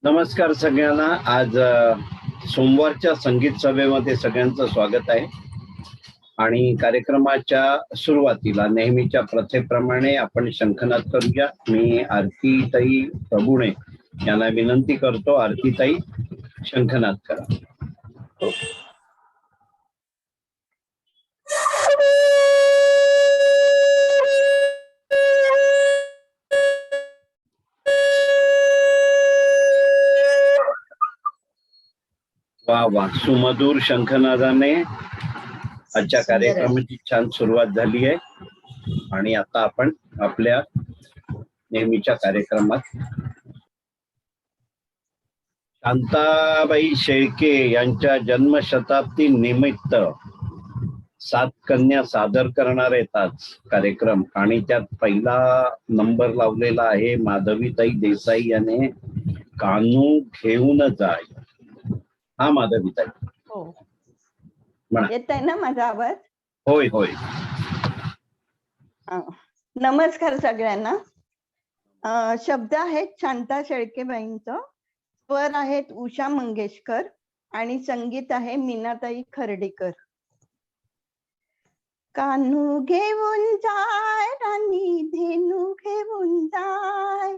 नमस्कार सगळ्यांना. आज सोमवारच्या संगीत सभेमध्ये सगळ्यांचं स्वागत आहे. आणि कार्यक्रमाच्या सुरुवातीला नेहमीच्या प्रथेप्रमाणे आपण शंखनाद करूया. मी आरतीताई प्रभुणे यांना विनंती करतो, आरतीताई शंखनाद करा. वा वा, सुमधुर शंखनादाने आजच्या कार्यक्रमाची छान सुरुवात झाली आहे. आणि आता आपण आपल्या नेहमीच्या कार्यक्रमात शांताबाई शेळके यांच्या जन्मशताब्दी निमित्त 7 कन्या सादर करणार आहेत आज कार्यक्रम. आणि त्यात पहिला नंबर लावलेला आहे माधवीताई देसाई याने, कानू घेऊन जाय. हा माधवीताई, हो, म्हणा. येत आहे ना माझा आवाज? होय होय. नमस्कार सगळ्यांना. शब्द आहेत शांता शेळकेबाईंचं, स्वर आहेत उषा मंगेशकर आणि संगीत आहे मीनाताई खर्डीकर. कान्हू घेऊन जाय राणी धेनू घेऊन जाय,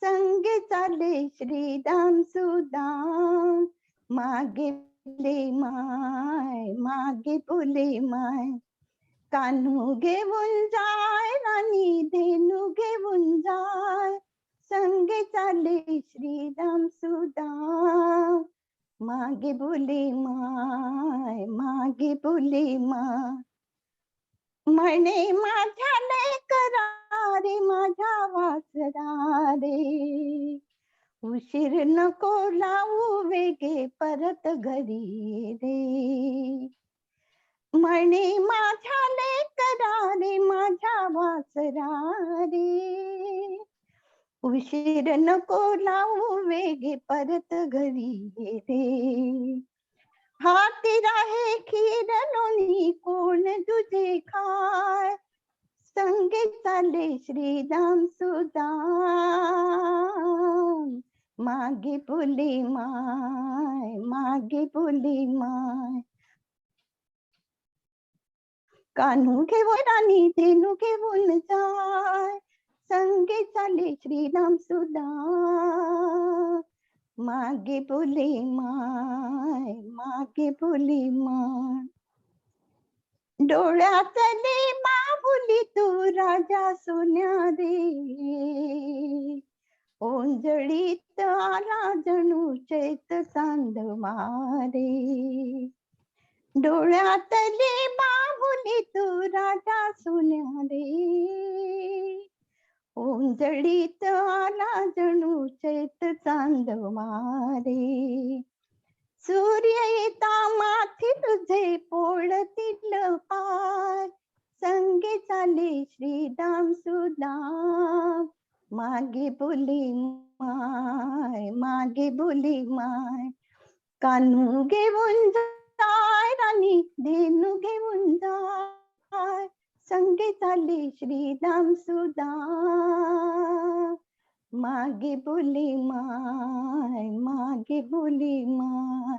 संगे चाले श्रीदाम सुदाम, मागे बोले माय मागे बोले माय. कान्हू घेऊन जाय राणी धेनू घेऊन जाय, संगे चाले श्रीराम सुदाम, मागे बोले माय मागे बोले माय. म्हणे माझ्या लेकरा रे माझ्या वासरा रे, उशीर नको लावू वेगे परत घरी रे. म्हणे माझ्या लेकरा रे माझ्या वासरा रे, उशीर नको लावू वेगे परत घरी रे. हाती राहे खीर लोणी कोण तुझे खाय, संगे चाले श्रीराम सुदाम, मागे बोले माय मागे बोले माय. कान्हू घेऊन राणी धेनू घेऊन जाय, संगे चाले श्रीराम सुदाम, मागे बोले माय मागे बोले माय. डोळ्यातले बाहुली तू राजा सोन्या रे, ओंजळीत आला जणू चैत चांदवा रे. डोळ्यातले बाहुली तू राजा सोन्या रे, ओंजळीत आला जणू चैत चांदवा रे. सूर्य येता माथी तुझे पोळतील पाय, संगे चाले श्रीदाम सुदाम, मागे बोले माय मागे बोले माय. कान्हू घेऊन जाय राणी धेनू घेऊन जाय, संगे चाले श्रीराम सुदाम, मागे बोले माय मागे बोले माय.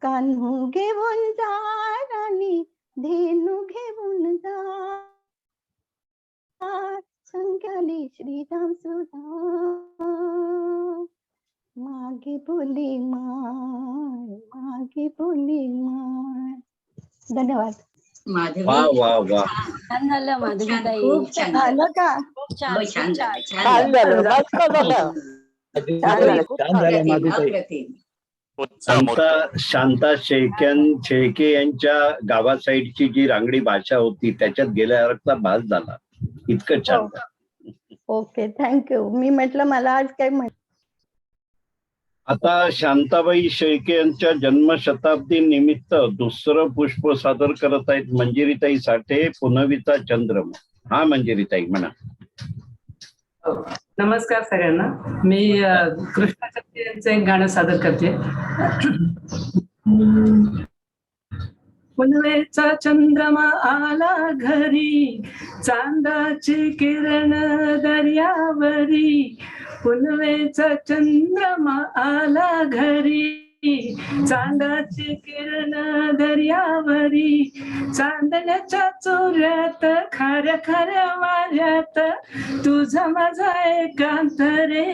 कान्हू घेऊन जाय राणी धेनू घेऊन जाय, संगे चाले श्रीराम सुदाम, मागे बोले माय मागे बोले माय. धन्यवाद. वा वा वा, छान झालं माधवीताई, खूप छान झालं का? खूप छान छान खूप छान. छान झालं. शांता शेळके यांच्या गावा साईडची जी रांगडी भाषा होती त्याच्यात गेल्यासारखा भास झाला. इतकं छान. Okay, thank you. मी म्हटलं मला आज काय आता शांताबाई शेळके यांच्या जन्मशताब्दी निमित्त दुसरं पुष्प सादर करत आहेत मंजिरीताई साठे, पुनविता चंद्रम. हा मंजिरीताई, म्हणा. नमस्कार सगळ्यांना. मी कृष्णाचंद्र यांचं एक गाणं सादर करते. पुनवेचा चंद्रमा आला घरी, चांदाची किरण दर्यावरी, पुनवेचा चंद्रमा आला घरी, चांदाची किरण दर्यावरी, चांदण्याच्या चोऱ्यात खाऱ्या खाऱ्या वाऱ्यात, तुझा माझा एकांत रे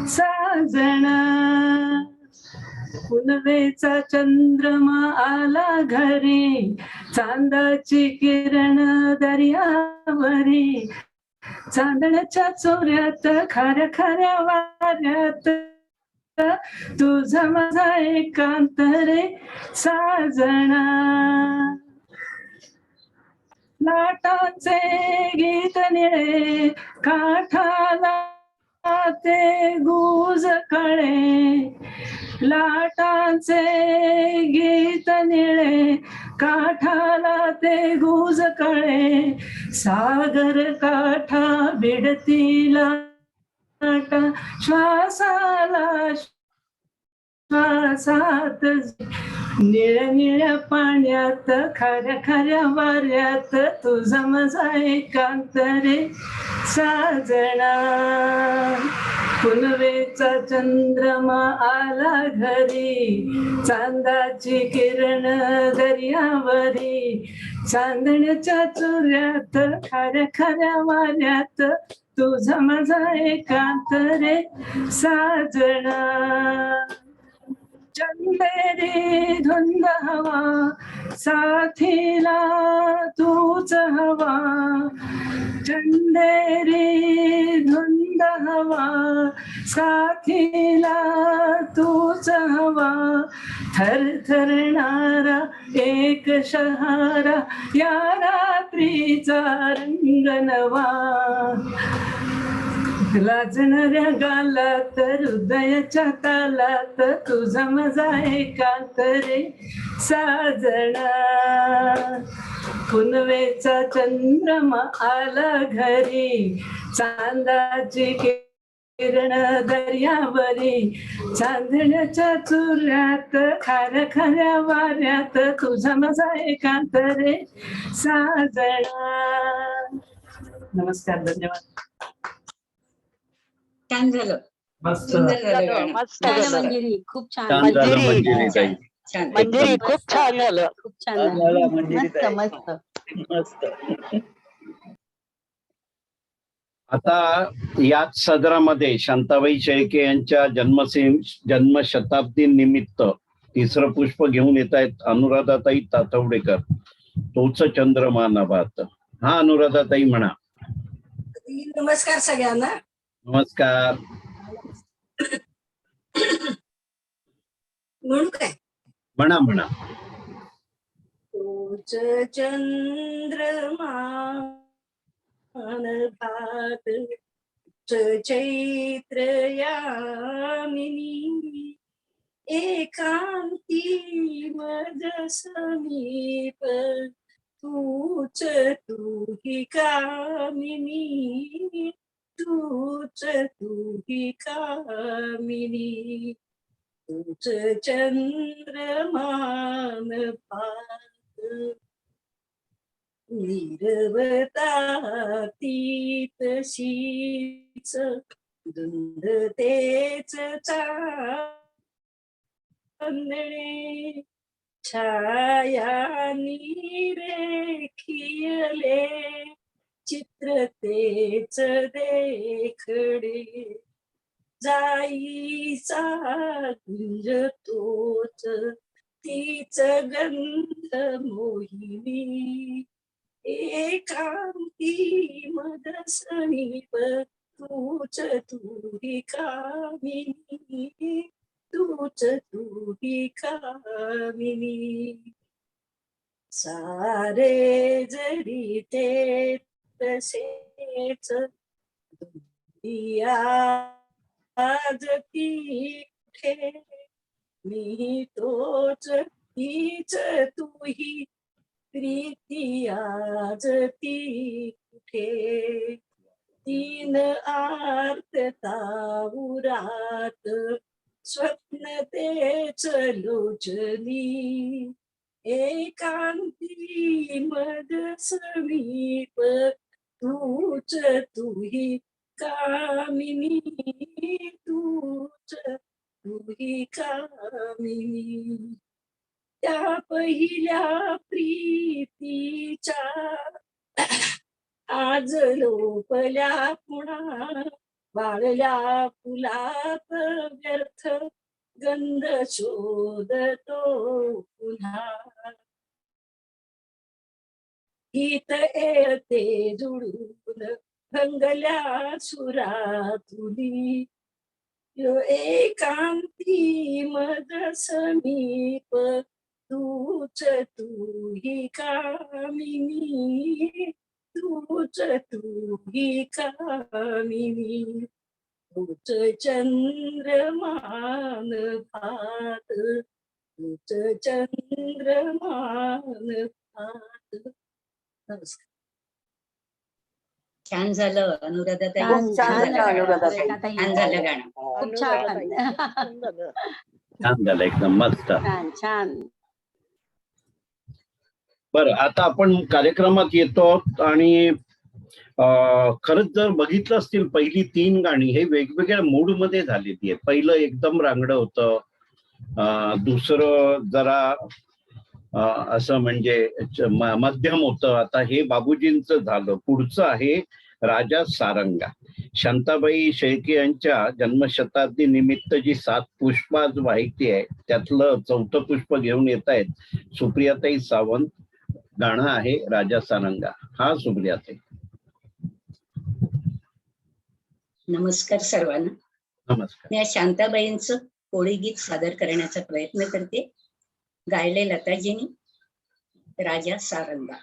साजना. पुनवेचा चंद्रमा आला घरी, चांदाची किरण दर्यावरी, चांदण्याच्या चोऱ्यात खाऱ्या खाऱ्या वाऱ्यात, तुझा माझा एकांत रे साजना. लाटांचे गीत निळे काठाला ते गुज कळे, लाटांचे गीत निळे काठाला ते गुज कळे, सागर काठा बिडती लाटा श्वासाला श्वासात, निळ्या निळ्या पाण्यात खाऱ्या खाऱ्या वाऱ्यात, तुझा माझा एकांत रे साजना. पुनवेचा चंद्रमा आला घरी, चांदाची किरण दर्यावरी, चांदण्याच्या चोऱ्यात खाऱ्या खाऱ्या वाऱ्यात, तुझा माझा एकांत रे साजना. चंदेरी धुंद हवा साथीला तूच हवा, चंदेरी धुंद हवा साथीला तूच हवा, थरथरणारा एक शहारा या रात्रीचा रंग नवा, लाजणाऱ्या गालात हृदयाच्या तालात, तुझा माझा एकांत रे साजना. पुनवेचा चंद्रमा आला घरी, चांदाची किरण दर्यावरी, चांदण्याच्या चुऱ्यात खाऱ्या खाऱ्या वाऱ्यात, तुझा माझा एकांत रे साजना. नमस्कार, धन्यवाद. छान झालं, मस्त सुंदर झालं गाणं. मस्त छान झालं. मंजिरी, खूप छान. छान झालं मंजिरी. मंजिरी ताई. छान, मंजिरी खूप छान झालं. खूप छान झालं. मस्त मस्त. आता याच सदरामध्ये शांताबाई शेळके यांच्या जन्मशताब्दी निमित्त तिसरं पुष्प घेऊन येत आहेत अनुराधाताई तातवडेकर, तोच चंद्रमा नभात. हा अनुराधाताई म्हणा. नमस्कार सगळ्यांना. नमस्कार. म्हणू काय? म्हणा म्हणा. तोच चंद्रमा भात चैत्र यामिनी, एकांती मज समीप तूच तूही कामिनी, तूच तूही कामिनी. तूच चंद्रमान भात निरवता तीत शीच, धुंदतेच चांदणे, छायानी रेखियले चित्र तेच देखडे, जाईचा गुंज तोच तीच गंध मोहिनी, एकांती मद समीप तूच तूही कामिनी, तूच तूही कामिनी. सारे जरी ते तसेच आज ती कुठे, मी तोच तीच तूही प्रीती आज ती कुठे. तीन आर्तता उरात स्वप्न तेच लोचनी, एकांती मद समीप तूच तूही कामिनी तूही कामिनी. त्या पहिल्या प्रीतीच्या आज लोपल्या पुन्हा, वाळल्या फुलात व्यर्थ गंध शोधतो पुन्हा. गीत येते जुळून रंगल्या सुरातुली, यो एकांती मज समीप तूही कामिनी, तूही कामिनी. तूच चंद्रमान भात, तूच चंद्रमान भात. नमस्कार. छान झालं अनुराधाताई. छान, छान छान झालं अनुराधाताई. गाणं. छान झालं गाणं. खूप छान. छान झालं, एकदम मस्त. छान छान. बरं, आता आपण कार्यक्रमात येतो आणि खरंच जर बघितलं असतील पहिली 3 गाणी हे वेगवेगळ्या मूड मध्ये झालेली आहे. पहिलं एकदम रांगडं होतं, दुसरं जरा असं म्हणजे मध्यम होतं. आता हे बाबूजींचं झालं. पुढचं आहे राजा सारंगा. शांताबाई शेळके यांच्या जन्मशताब्दी निमित्त जी 7 पुष्प आज वाहिती आहे त्यातलं 4थं पुष्प घेऊन येत आहेत सुप्रियाताई सावंत. गाणं आहे राजा सारंगा. हा सुप्रियाताई. नमस्कार सर्वांना. नमस्कार. मी आज शांताबाईंचं कोळी गीत सादर करण्याचा प्रयत्न करते. गायले लताजींनी. राजा सारंगा.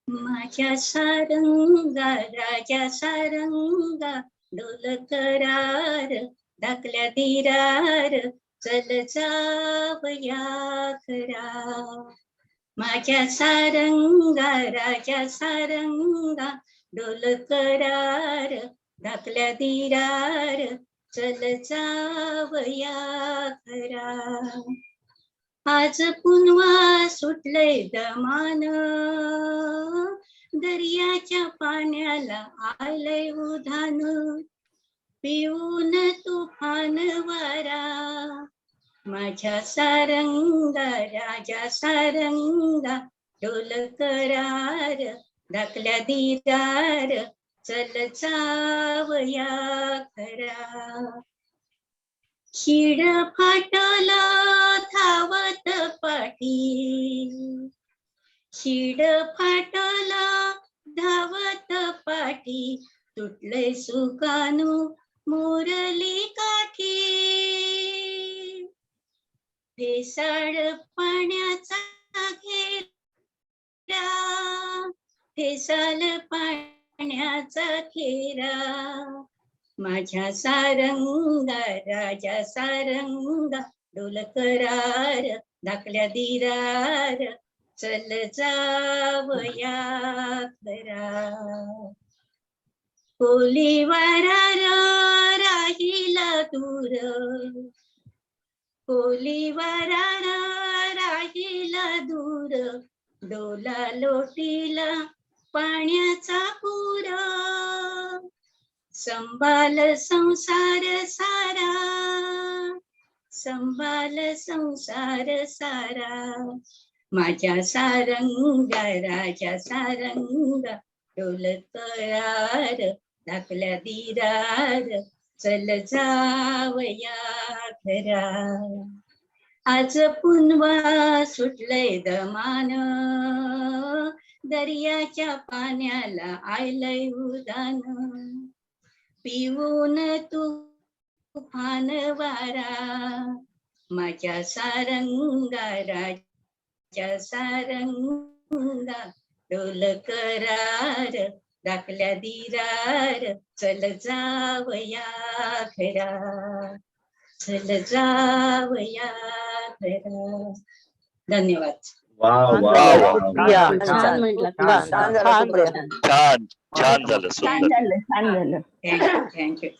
माझ्या सारंगा राजा सारंगा, डोल करार धाकल्या धीरार, चल जावया खरा. माझ्या सारंगा राजा सारंगा, डोल करार धाकल्या धीरार, चल जावया खरा. आज पुन्हा सुटलंय दमान, दर्याच्या पाण्याला आलंय उधान, पिऊन तुफान वारा. माझ्या सारंगा राजा सारंगा, डोल करार धाकल्या धीरार, चल जावया खरा. शिड फाटला धावत पाठी, शिड फाटला धावत पाठी, तुटले सुकानू मुरली काठी. फेसाळ पाण्याचा घेरा, फेसाळ पाण्याचा घेरा. माझ्या सारंगा राजा सारंगा, डोल करार धाकल्या धीरार, चल जावया खरा. कोलीवारार राहिला दूर, कोलीवारार राहिला दूर, डोला लोटीला पाण्याचा पूर. संभाल संसार सारा, संभाल संसार सारा. माझ्या सारंगा राजा सारंगा, डोल करार धाकल्या धीरार, चल जावया खरा. आज पुन्हा सुटलंय दमान, दर्याच्या पाण्याला आलंय उधान, पिऊन तुफान वारा. माझ्या सारंगा राजा सारंगा, डोल करार धाकल्या धीरार, चल जावया खरा, चल जावया खरा. धन्यवाद. वा वा छान म्हटलं. छान छान झालं, छान सुंदर. झालं, छान झालं.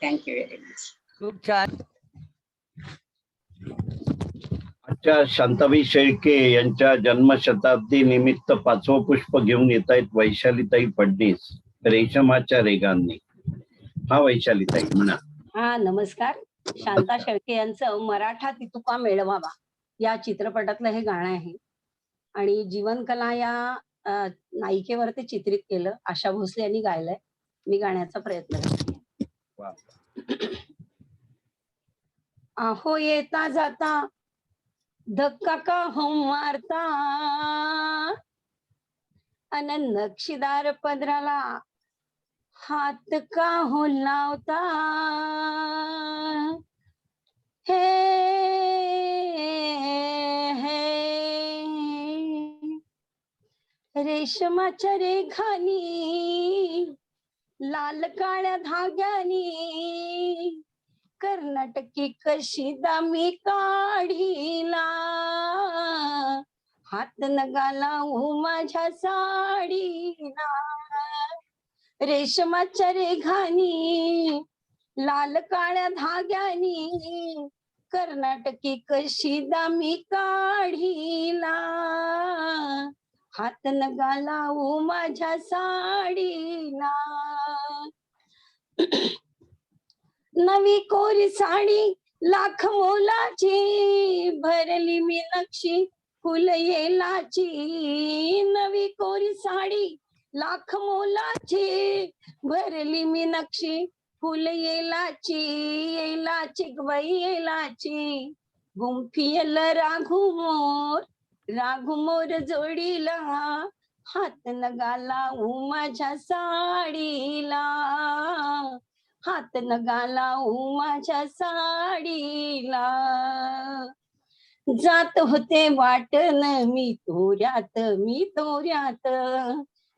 Thank you very much. खूप छान. आजच्या शांताबाई शेळके यांच्या जन्मशताब्दी निमित्त 5वं पुष्प घेऊन येत आहेत वैशालीताई फडणीस. रेशमाच्या रेगांनी. हा वैशालीताई म्हणा. हा नमस्कार. शांता शेळके यांचं मराठा तितुका मेळवावा या चित्रपटातलं हे गाणं आहे आणि जीवनकला या नायिकेवर ते चित्रित केलं. आशा भोसले यांनी गायलंय. मी गाण्याचा प्रयत्न करते. वा. आहो येता जाता धक्का का हो मारता अन नक्षीदार पदराला हात का हो लावता हे रेशमाच्या रेखानी लाल काळ्या धाग्यानी कर्नाटकी कशी दामी काढीला हात नगा लावू माझ्या साडीला रेशमाच्या रेघानी लाल काळ्या धाग्यानी कर्नाटकी कशी दामी काढीला हात नगा लावू माझ्या साडीला नवी कोरी साडी लाख मोलाची भरली मी नक्षी फुल येलाची नवी कोरी साडी लाख मोलाची भरली मी नक्षी फुल येलाची येलाची गबाई येलाची गुंफियल राघू मोर जोडीला हात नगा लावू माझ्या साडीला हात नगा लावू माझ्या साडीला जात होते वाटन मी तोऱ्यात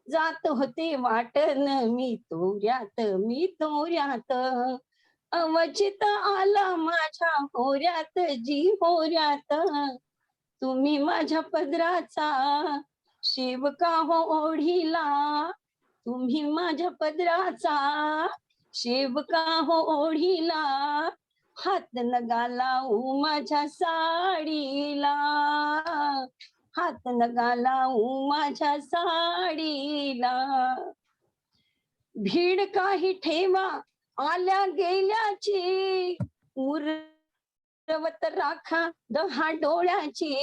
जात होते वाटन मी तोऱ्यात अवचित आला माझ्या होऱ्यात जी होऱ्यात तुम्ही माझ्या पदराचा शेवका हो ओढीला तुम्ही माझ्या पदराचा शेवका हो ओढीला हात नगा लावू माझ्या साडीला हात नगा लावू माझ्या साडीला भीड काही ठेवा आल्या गेल्याची उरवत राखा 10 डोळ्याची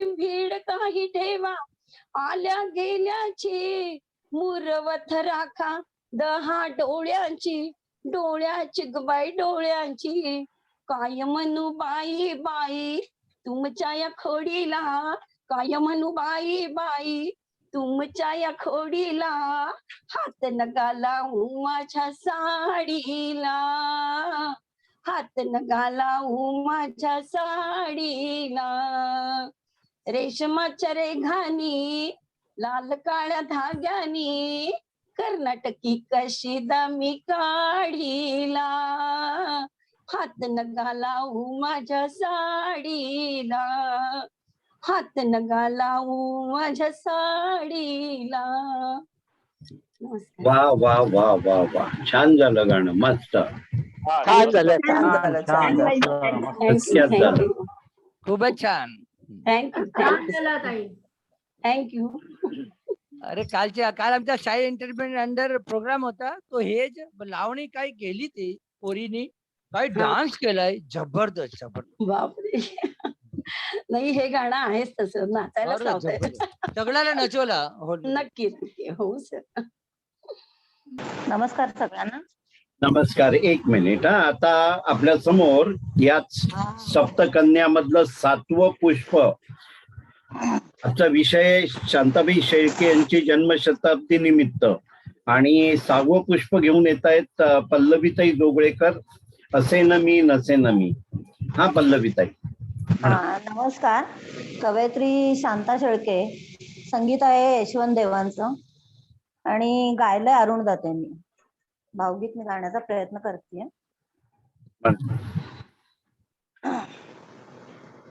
भीड काही ठेवा आल्या गेल्याची मुरवत राखा 10 डोळ्याची गबाई डोळ्याची काय म्हणू बाई तुमच्या या खोडीला काय म्हणू बाई तुमच्या या खोडीला हात नगा लावू माझ्या साडीला हात नगा लावू माझ्या साडीला रेशमाच्या रेघानी लाल काळ्या धाग्यानी कर्नाटकी कशी दामी काढीला हात नगा लावू माझ्या साडीला हात नगा लावू माझ्या साडीला. वा वा वा वा वा. छान झालं गाणं. मस्त. छान झालं. प्रख्यात झालं. खूपच छान. थँक्यू. अरे काल आमचा शाही एंटरटेनमेंट अंडर प्रोग्राम होता. तो हेच लावणी काय केली ती पोरीनी काय डान्स केलाय. जबरदस्त. बापरे. नाही हे गाणं आहेच तसं नाचायलाच लावतंय. सगळ्याला नचवला. नक्की हो सर. नमस्कार सगळ्यांना. नमस्कार. 1 मिनिट. आता आपल्या समोर याच सप्तकन्यामधलं 7वं पुष्प. आजचा विषय शांताबाई शेळके यांची जन्मशताब्दी निमित्त आणि 6वं पुष्प घेऊन येत आहेत पल्लवीताई जोगळेकर. असे न मी नसे न मी. हा पल्लवीताई. नमस्कार. कवयित्री शांता शेळके, संगीत आहे यशवंत देवांचं आणि गायलंय अरुण दातेंनी. भावगीत मी गाण्याचा प्रयत्न करते.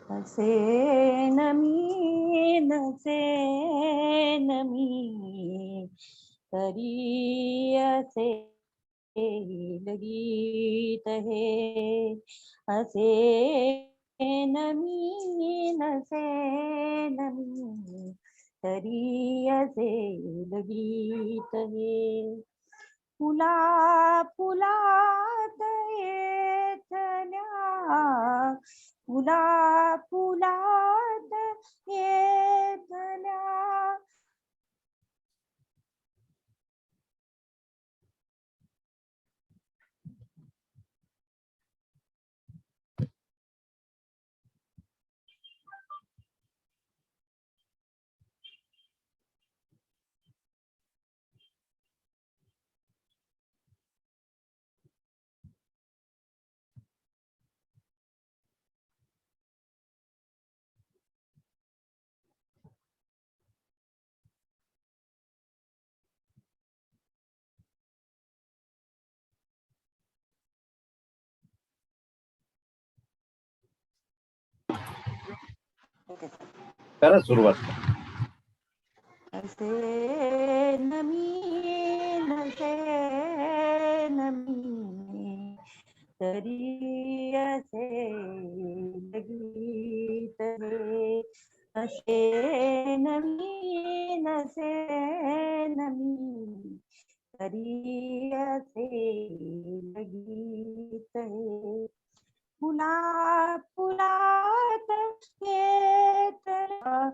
असे न मी नसे न मी तरी असे गीत हे असे न मी नसे न मी तरी असेल गीत हे. फुला फुलात येतल्या, फुला फुलात येतल्या. करा सुरुवात. असे नमी नसे नमी, तरी असे गीत हे. असे नमी नसे नमी, तरी असे गीत हे. फुला फुलात येतल्या.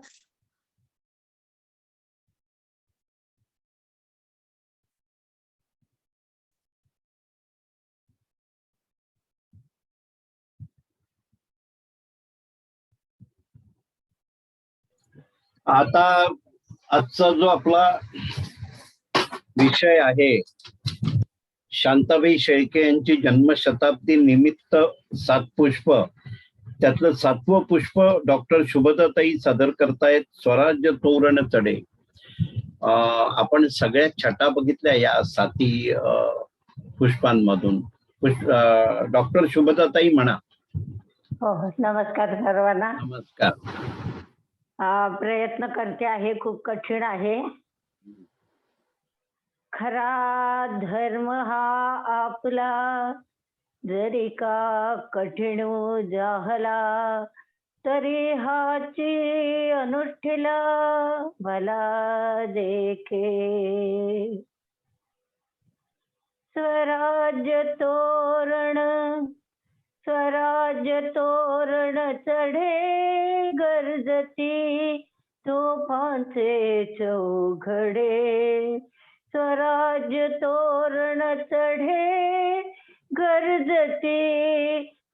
आता आजचा जो आपला विषय आहे, शांताबाई शेळके यांची जन्मशताब्दी निमित्त 7 पुष्प, त्यातलं 7वं पुष्प डॉक्टर शुभदाताई सादर करतायत, स्वराज्य तोरण चढे. आपण सगळ्या छटा बघितल्या या 7 पुष्पांमधून. डॉक्टर शुभदाताई म्हणा. हो, नमस्कार सर्वांना. नमस्कार. प्रयत्न करते आहे, खूप कठीण आहे. खरा धर्म हा आपला, जरी का कठीण जाहला, तरी हाची अनुष्ठिला भला देखे. स्वराज्य तोरण स्वराज्य तोरण चढे गरजती, तोफांचे चौघडे. स्वराज्य तोरण चढे गरजती,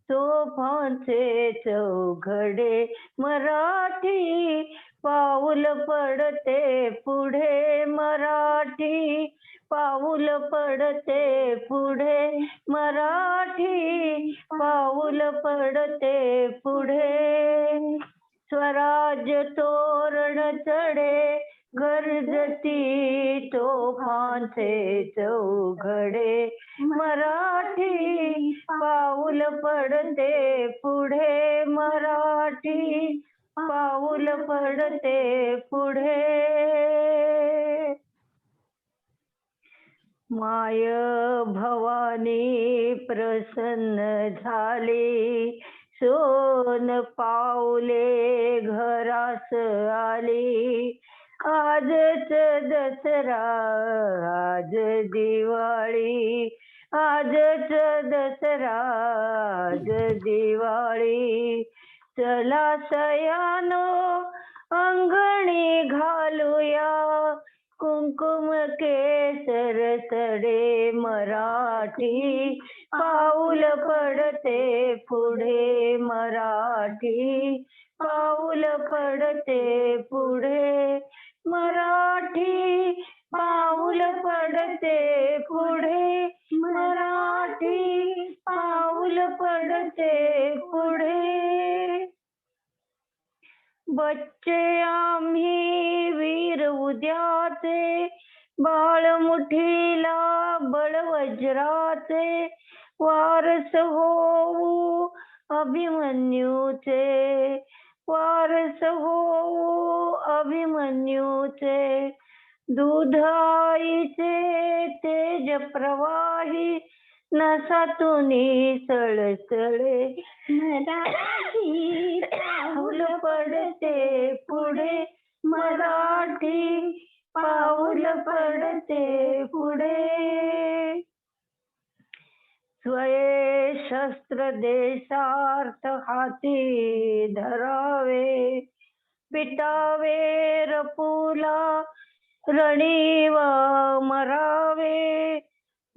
तोफांचे चौघडे. मराठी पाऊल पडते पुढे, मराठी पाऊल पडते पुढे, मराठी पाऊल पडते पुढे. स्वराज्य तोरण चढे गरजती, तोफांचे चौघडे. मराठी पाऊल पडते पुढे, मराठी पाऊल पडते पुढे. माय भवानी प्रसन्न झाली, सोन पाऊले घरास आली. आजच दसरा आज दिवाळी, आजच दसरा आज दिवाळी. चला सयानो अंगणी घालूया, कुंकुम केसर चढे. मराठी पाऊल पडते पुढे, मराठी पाऊल पडते पुढे, मराठी पाऊल पडते पुढे, मराठी पाऊल पडते पुढे. बच्चे आम्ही वीर उद्याचे, बाळ मुठीला बळवज्राचे. वारस होऊ अभिमन्यूचे, वारस होऊ अभिमन्यूचे. दूध आईचे तेज प्रवाही, नसातुनी सळसळे. मराठी पाऊल पडते पुढे, मराठी पाऊल पडते पुढे. स्वये शस्त्र देशार्थ हाती धरावे, पिटावे रपुला रणीव मरावे.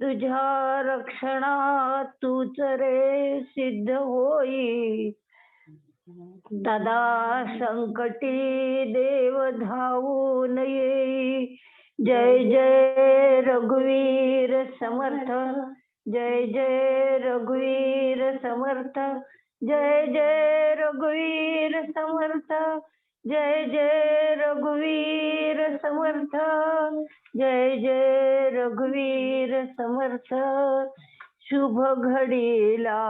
तुझ्या रक्षणात तूच रे सिद्ध होई, दादा संकटी देव धावून येई. जय जय रघुवीर समर्थ, जय जय रघुवीर समर्थ, जय जय रघुवीर समर्थ, जय जय रघुवीर समर्थ, जय जय रघुवीर समर्थ. शुभ घडीला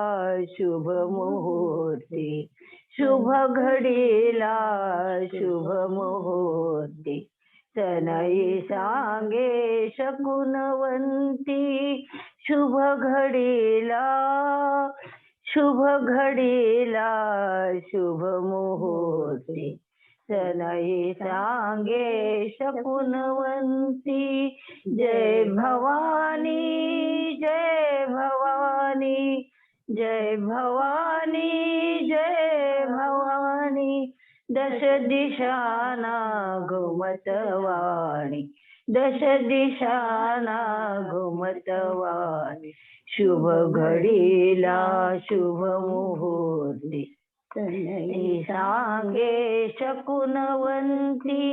शुभ मुहूर्ती, शुभ घडीला शुभ मुहूर्ती. सनई सांगे शकुनवंती, शुभ घडीला शुभ घडीला शुभ मुहूर्ती. सनई सांगे शकुनवंती. जय भवानी जय भवानी, जय भवानी जय भवानी. दश दिशाना घुमतवाणी, दश दिशाना घुमतवाणी. शुभ घडीला शुभ मुहूर्ती, सनई सांगे शकुनवंती.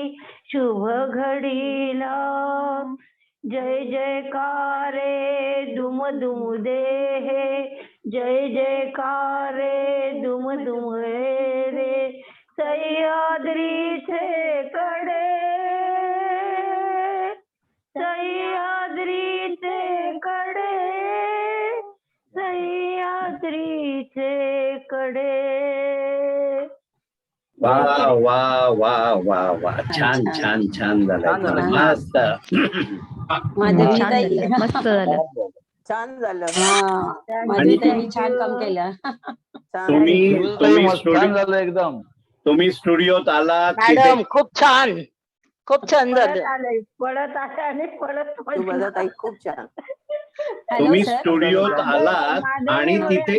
शुभ घडीला जय जयकारे दुम दुम दे, जय जयकारे दुम दुम रे. सह्याद्रीचे कडे, सह्याद्रीचे कडे, सह्याद्रीचे कडे. वा वा वा वा वा, छान छान छान झालं, मस्त. माधवीताई मस्त झालं. छान झालं. माधवीताईंनी छान काम केलं. तुम्ही स्टुडिओत आलात मॅडम खूप छान, खूप छान झालं. पळत आले आणि पळत तू बघत आई खूप छान. तुम्ही स्टुडिओत आलात आणि तिथे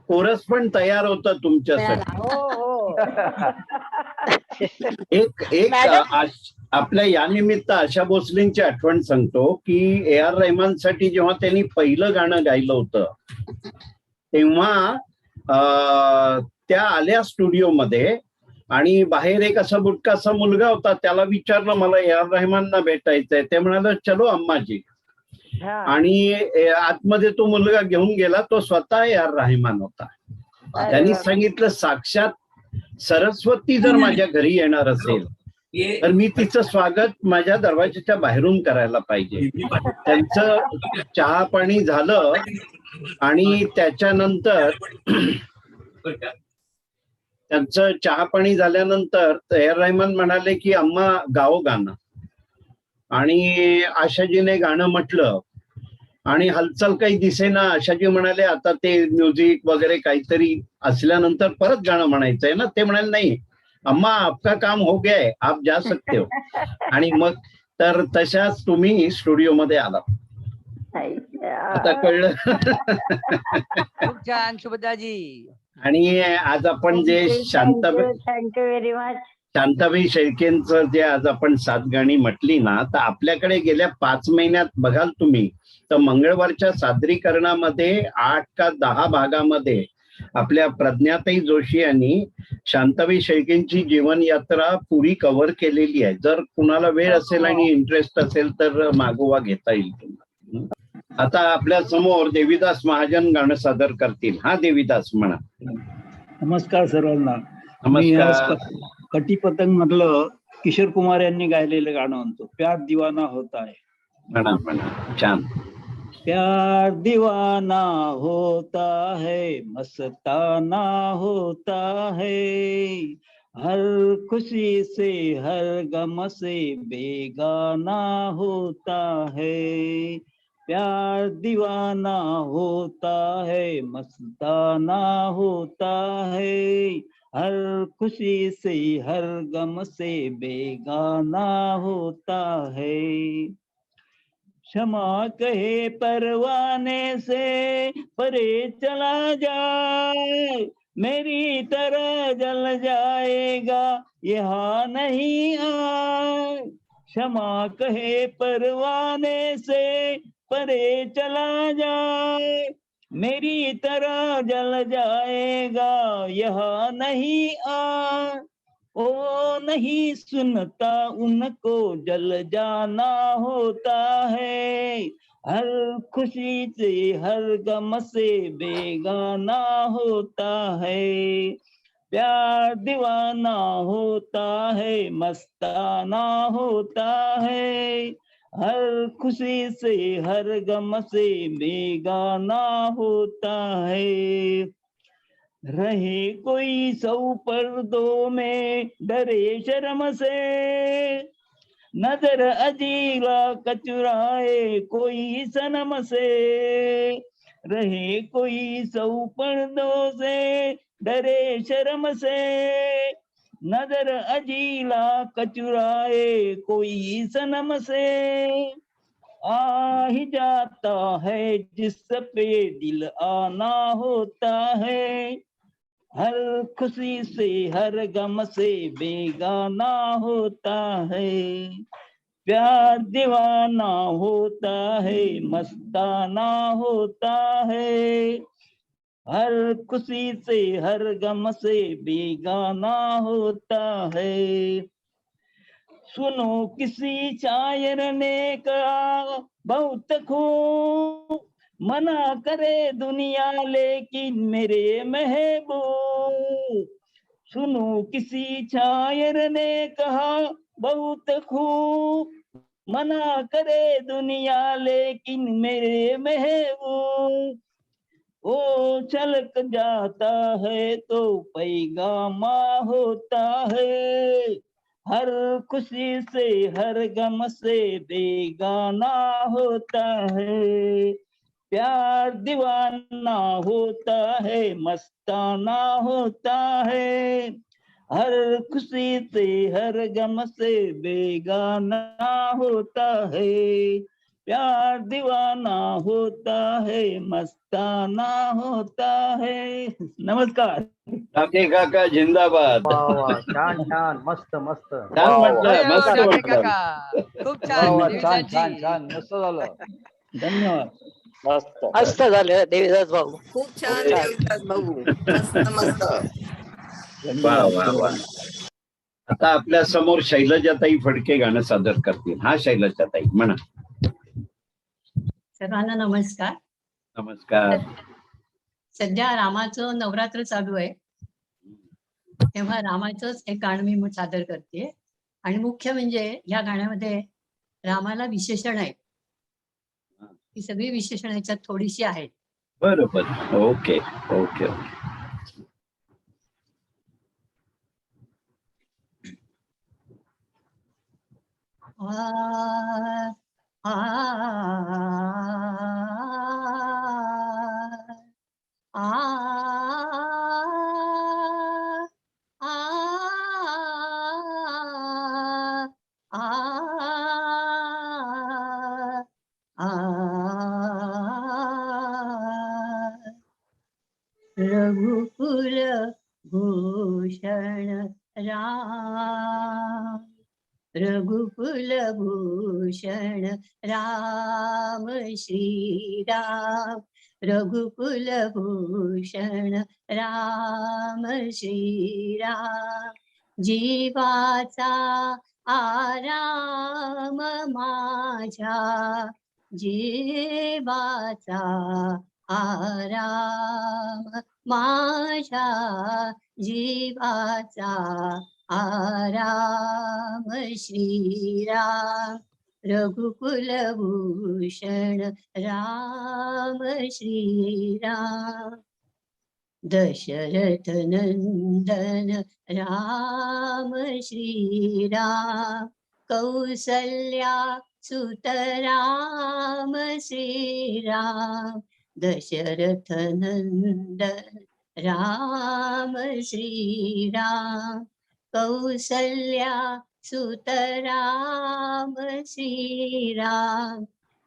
कोरस पण तयार होतं तुमच्यासाठी. हो एक आपल्या या निमित्त आशा भोसलेंची आठवण सांगतो की A.R. रहमान साठी जेव्हा त्यांनी पहिलं गाणं गायलं होतं तेव्हा त्या आल्या स्टुडिओमध्ये आणि बाहेर एक असा बुटकासा मुलगा होता. त्याला विचारलं मला A.R. रहमानना भेटायचंय. ते म्हणाले चलो अम्माजी. आणि आतमध्ये तो मुलगा घेऊन गेला. तो स्वतः A.R. रहमान होता. त्यांनी सांगितलं साक्षात सरस्वती जर माझ्या घरी येणार असेल तर मी तिचं स्वागत माझ्या दरवाजाच्या बाहेरून करायला पाहिजे. त्यांचं चहा पाणी झालं आणि त्याच्यानंतर त्यांचं चहा पाणी झाल्यानंतर A.R. रहमान म्हणाले की अम्मा गाओ गाणं. आणि आशाजीने गाणं म्हटलं आणि हालचाल काही दिसेना. आशाजी म्हणाले आता ते म्युझिक वगैरे काहीतरी असल्यानंतर परत गाणं म्हणायचंय ना. ते म्हणाले नाही अम्मा आपका काम हो गया है, आप जा सकते हो. आणि मग तर तशाच तुम्ही स्टुडिओमध्ये आला. आता कळलं. खूप छान शुभदाजी. आणि आज आपण जे थँक्यू व्हेरी मच. शांताबाई शेळकेंचं जे आज आपण 7 गाणी म्हटली ना तर आपल्याकडे गेल्या 5 महिन्यात बघाल तुम्ही तर मंगळवारच्या सादरीकरणामध्ये 8 का 10 भागामध्ये आपल्या प्रज्ञाताई जोशी यांनी शांताबाई शेळकेंची जीवन यात्रा पुरी कव्हर केलेली आहे. जर कुणाला वेळ असेल आणि इंटरेस्ट असेल तर मागोवा घेता येईल तुम्हाला. आता आपल्या समोर देवीदास महाजन गाणं सादर करतील. हा देवीदास म्हणा. नमस्कार सर्वांना. नमस्कार. कटी पतंग मधलं किशोर कुमार यांनी गायलेलं गाणं म्हणतो. प्यार दिवाना होता है. म्हणा म्हणा. छान. प्यार दीवाना होता है, मस्ताना होता है, हर खुशी से हर गम से बेगाना होता है. प्यार दीवाना होता है, मस्ताना होता है, हर खुशी से हर गम से बेगाना होता है। क्षमा कहे परवाने से परे चला जाए, मेरी तरह जल जाएगा यहाँ नहीं आए। क्षमा कहे परवाने से परे चला जाए, मेरी तरह जल जाएगा यहाँ नहीं आए। ओ नहीं सुनता उनको जल जाना होता है, हर खुशी से हर गम से बेगाना होता है। प्यार दीवाना होता है, मस्ताना होता है, हर खुशी से हर गम से बेगाना होता है। रहे कोई सौ पर्दों में डरे शर्म से, नजर अजीला कचुराए कोई सनम से। रहे कोई सौ पर्दों से डरे शर्म से, नजर अजीला कचुराए कोई सनम से। आ ही जाता है जिस पे दिल आना होता है, हर खुशी से हर गम से बेगाना होता है। प्यार दीवाना होता है, मस्ताना होता है, हर खुशी से हर गम से बेगाना होता है। सुनो किसी शायर ने कहा बहुत खूब, मना करे दुनिया लेकिन मेरे महबूब। सुनो किसी शायर ने कहा बहुत खूब, मना करे दुनिया लेकिन मेरे महबूब। ओ छलक जाता है तो पैगामा होता है, हर खुशी से हर गम से बेगाना होता है। प्यार दीवाना होता है, मस्ताना होता है, हर खुशी से हर गम से बेगाना होता है। प्यार दीवाना होता है, मस्ताना होता है। नमस्कार. टाके काका जिंदाबाद. छान छान मस्त मस्त छान म्हटलं, मस्त टाके म्हटलं. काका खूप छान छान देवीदासजी. छान छान मस्त झालं. धन्यवाद. मस्त मस्त झालं देवीदास भाऊ. खूप छान छान. देवदास भाऊ मस्त मस्त. वा वा वा. आता आपल्या समोर शैलजाताई फडके गाणं सादर करतील. हा शैलजाताई म्हणा. सर्वांना नमस्कार. नमस्कार. सध्या रामाचं नवरात्र चालू आहे, तेव्हा रामाचंच एक गाणं मी सादर करते. आणि मुख्य म्हणजे या गाण्यामध्ये रामाला विशेषण आहे, ही सगळी विशेषण ह्याच्यात थोडीशी आहेत. बरोबर. Okay okay okay. आ आ आ रघुकुल भूषण राम, रघुकुल भूषण राम श्री राम, रघुकुल भूषण राम श्री राम. जीवाचा आराम माझ्या, जीवाचा आराम माझ्या, जीवाचा आराम श्रीराम. रघुकुल भूषण राम श्रीराम. दशरथ नंदन राम श्रीराम, कौसल्या सुत राम श्रीराम. दशरथ नंदन राम श्रीराम कौसल्या सुत राम श्रीराम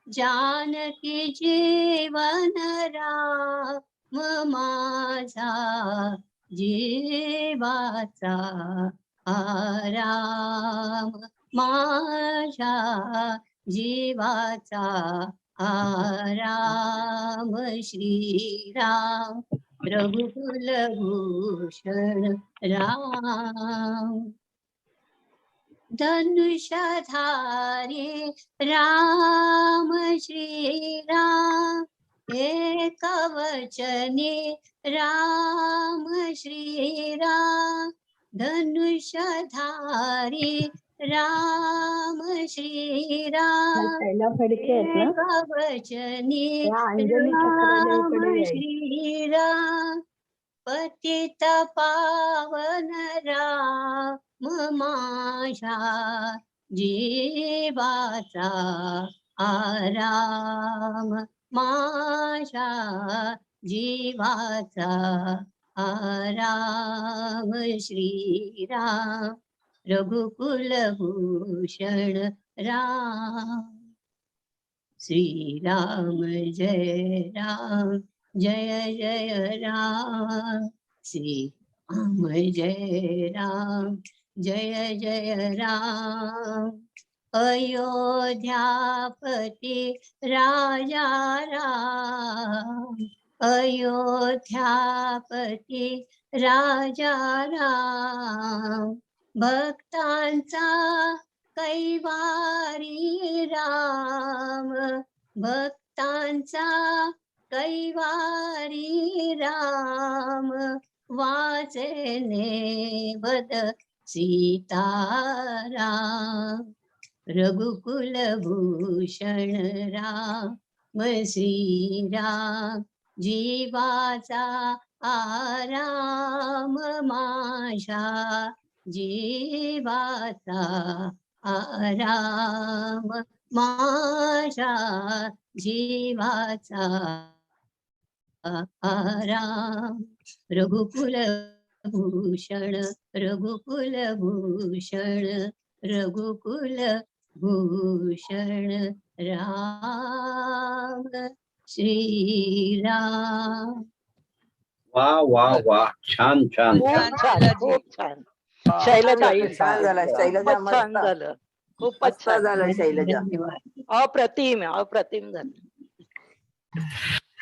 जानकी जीवन राम माझा जीवाचा आराम माझ्या जीवाचा आराम श्रीराम रघुकुल भूषण राम धनुषधारी राम श्रीराम एक वचने राम श्रीराम धनुषधारी राम श्रीराम पहिला फडके आहेत ना एक वचने त्या अंजली राम चक्रवर्तीकडे यायचं. श्रीराम पतित पावन राम माझ्या जीवाचा आराम माझ्या जीवाचा आराम श्रीराम रघुकुल भूषण राम श्रीराम जय राम जय जय राम श्री राम जय राम जय जय राम अयोध्यापति राजा राम अयोध्यापति राजा राम भक्तांचा कैवारी राम भक्तांचा कैवारी राम वाचने बद सीताराम रघुकुल भूषण राम श्रीराम जीवाचा आराम माझ्या जीवाचा आराम माझ्या जीवाचा आराम रघुकुल भूषण रघुकुल भूषण रघुकुल भूषण राम श्रीराम वा वा वा छान छान खूप छान छान खूप छान शैलजा छान झालं शैलजा खूपच छान मस्त झालं खूपच मस्त छान झालं शैलजा धन्यवाद अप्रतिम अप्रतिम झालं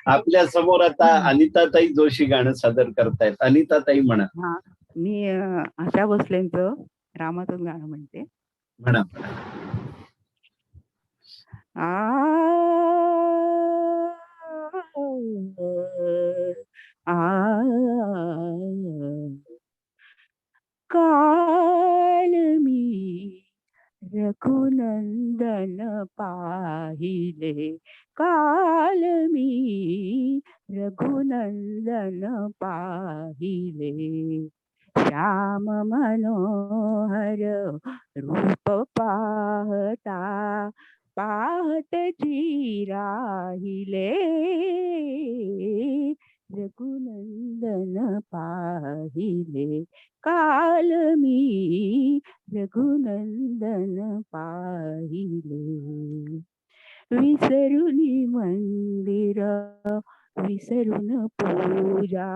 आपल्या समोर आता अनिताताई जोशी गाणं सादर करतायत. अनिताताई म्हणा. हा मी आशा भोसलेंचं रामातून गाणं म्हणते. म्हणा आ आ काल मी रघुनंदन पाहिले काल मी रघुनंदन पाहिले श्याम मनोहर रूप पाहता पाहतची राहिले रघुनंदन पाहिले काल मी रघुनंदन पाहिले विसरून मंदिर विसरून पूजा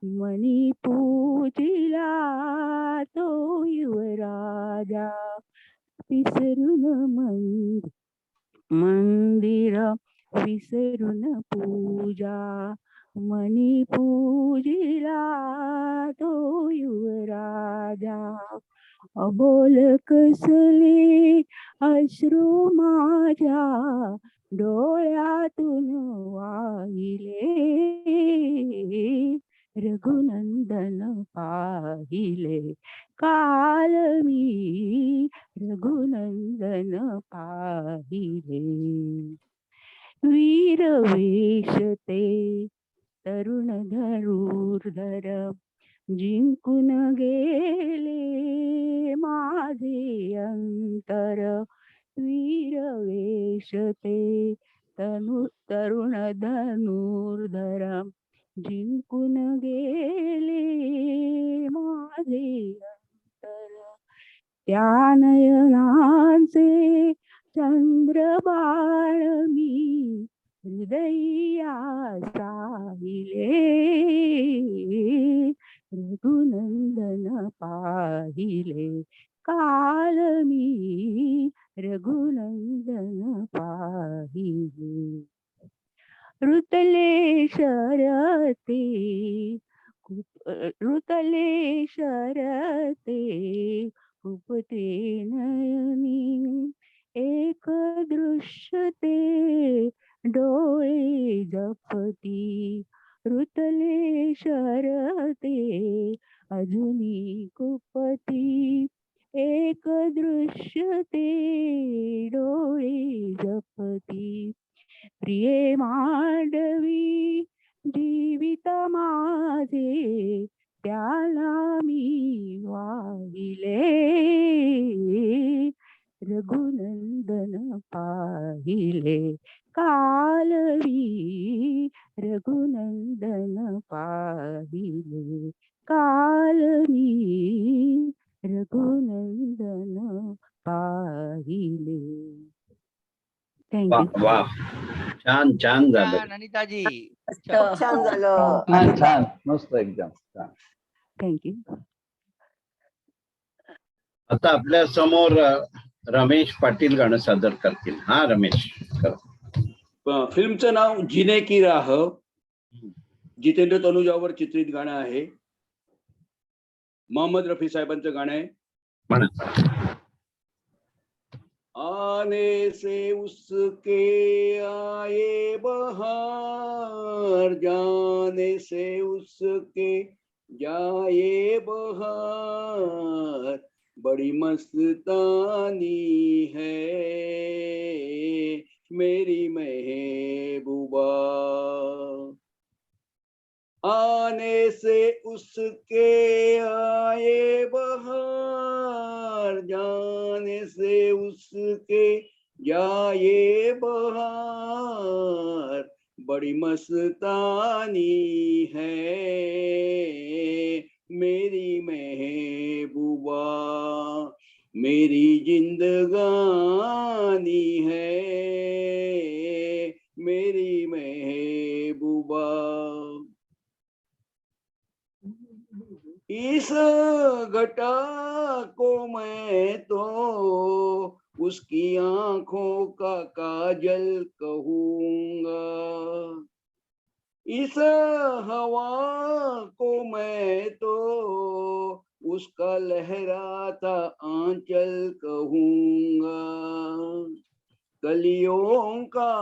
मनी पूजिला तो युवराजा विसरून मंदिर विसरून पूजा मनी पूजिला तो युवराजा अबोल कसले अश्रू माझ्या डोळ्यातून वाहिले रघुनंदन पाहिले काल मी रघुनंदन पाहिले वीर वेश ते तरुण धनुर्धर जिंकून गेले माझे अंतर वीर वेश ते तरुण धनुर्धर जिंकून गेले माझे अंतर, त्या नयनांचे चंद्रबाळ मी हृदया साहिले, रघुनंदन पाहिले काल मी, रघुनंदन पाहिले. रुतले शरते रुतले शरते उपते नयनी, एक दृश्य ते डोळे जपती. रुतले शरते अजूनी कुपती, एक दृश्य ते डोळे जपती. प्रिये मांडवी जीवित माझे, त्याला मी वाहिले, रघुनंदन पाहिले कालवी, रघुनंदन पाहिले कालवी, रघुनंदन पाहिले. वा थँक्यू. वा, छान छान झालं. छान, अनिताजी. खूप छान झालं. छान छान मस्त एकदम छान. थँक्यू. आता आपल्या समोर रमेश पाटील गाणं सादर करतील. हा रमेश कर. फिल्मचं नाव जिने की राह, जितेंद्र तनुजावर चित्रित गाणं आहे. मोहम्मद रफी साहेबांचं गाणं आहे. म्हणा. आने से उसके आए बहार, जाने से उसके जाए बहार, बड़ी मस्तानी है मेरी महबूबा. आने से उसके आए बहार, जाने से उसके जाए बहार, बड़ी मस्तानी है मेरी महबूबा, मेरी जिंदगानी है मेरी महबूबा. इस घटा को मैं तो उसकी आंखों का काजल कहूंगा, इस हवा को मैं तो उसका लहराता आंचल कहूंगा. कलियों का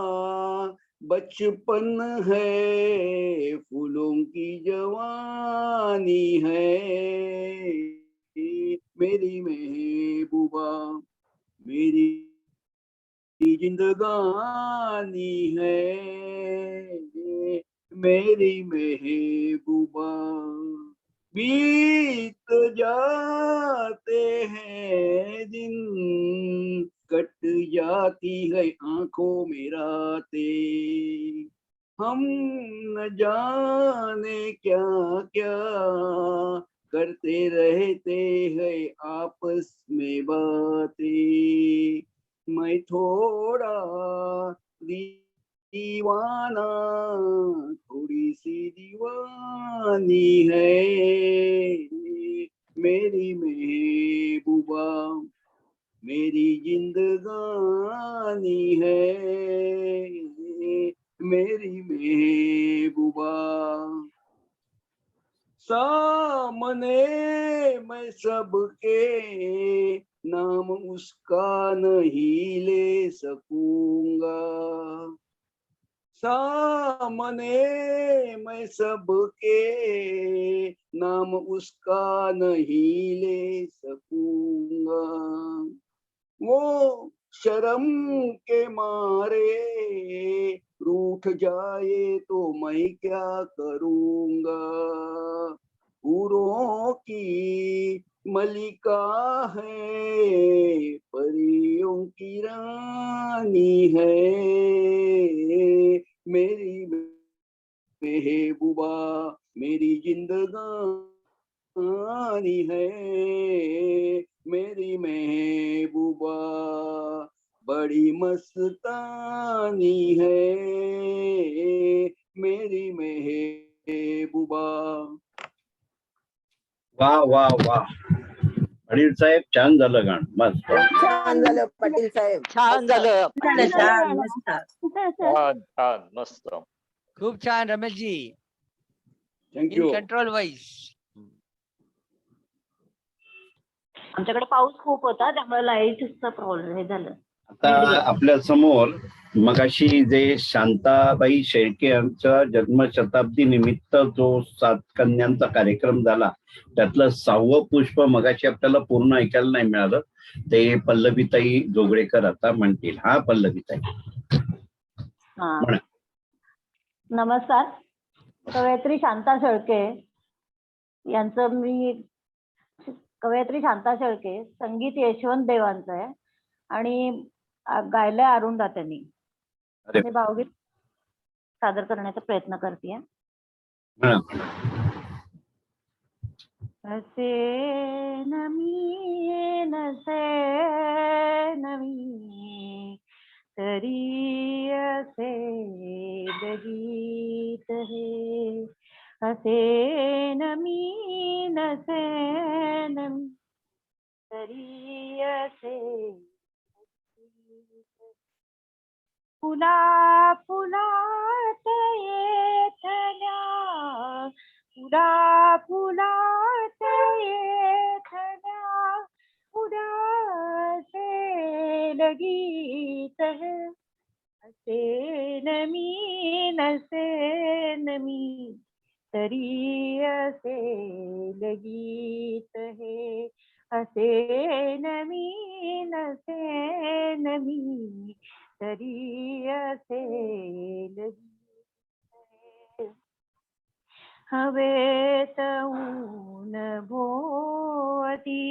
बचपन है, फूलों की जवानी है मेरी महबूबा, मेरी जिंदगानी है मेरी महबूबा. बीत जाते हैं दिन, कट जाती है आंखों में रातें, हम न जाने क्या क्या करते रहते हैं आपस में बातें. मैं थोड़ा दीवाना, थोड़ी सी दीवानी है मेरी महबूबा, मेरी जिंदगानी है मेरी महबूबा. सामने मैं सबके नाम उसका नहीं ले सकूंगा, सामने मैं सबके नाम उसका नहीं ले सकूंगा. वो शर्म के मारे रूठ जाए तो मैं क्या करूंगा. फूलों की मलिका है, परियों की रानी है मेरी महबूबा मेरी जिंदगानी है, मेरी महबूबा बड़ी मस्तानी है, मेरी महबूबा. वा वा वा. पाटील साहेब छान झालं गाणं, मस्त. छान झालं पाटील साहेब. छान झालं पाटील साहेब. छान छान मस्त. खूप छान Rameshji. Thank you. In control wise. आमच्याकडे पाऊस खूप होता त्यामुळे लाईटचा प्रॉब्लेम हे झालं. आता आपल्या समोर मगाशी जे शांताबाई शेळके यांच्या जन्मशताब्दी निमित्त जो 7 कन्यांचा कार्यक्रम झाला त्यातलं 6वं पुष्प मगाशी आपल्याला पूर्ण ऐकायला नाही मिळालं. ते पल्लवीताई जोगळेकर आता म्हणतील. हा पल्लवीताई म्हणा. नमस्कार. कवयित्री शांता शेळके यांचं मी कवयित्री शांता शेळके, संगीत यशवंत देवांचं आहे आणि गायलंय अरुणदात्यांनी. अरे. मी भावगीत सादर करण्याचा प्रयत्न करते. म्हणा. हसे नमी नसे नमी तरी असे गीत हे, हसे नमी नसे नमी तरी असे. फुला फुलात येथल्या, फुला फुलात येथल्या उदासे लगीत है, असे नमी नसे नमी तरी असे लगीत हे, असे नमी नसे नमी तरी असे लगीत. हवेत ऊन भोवती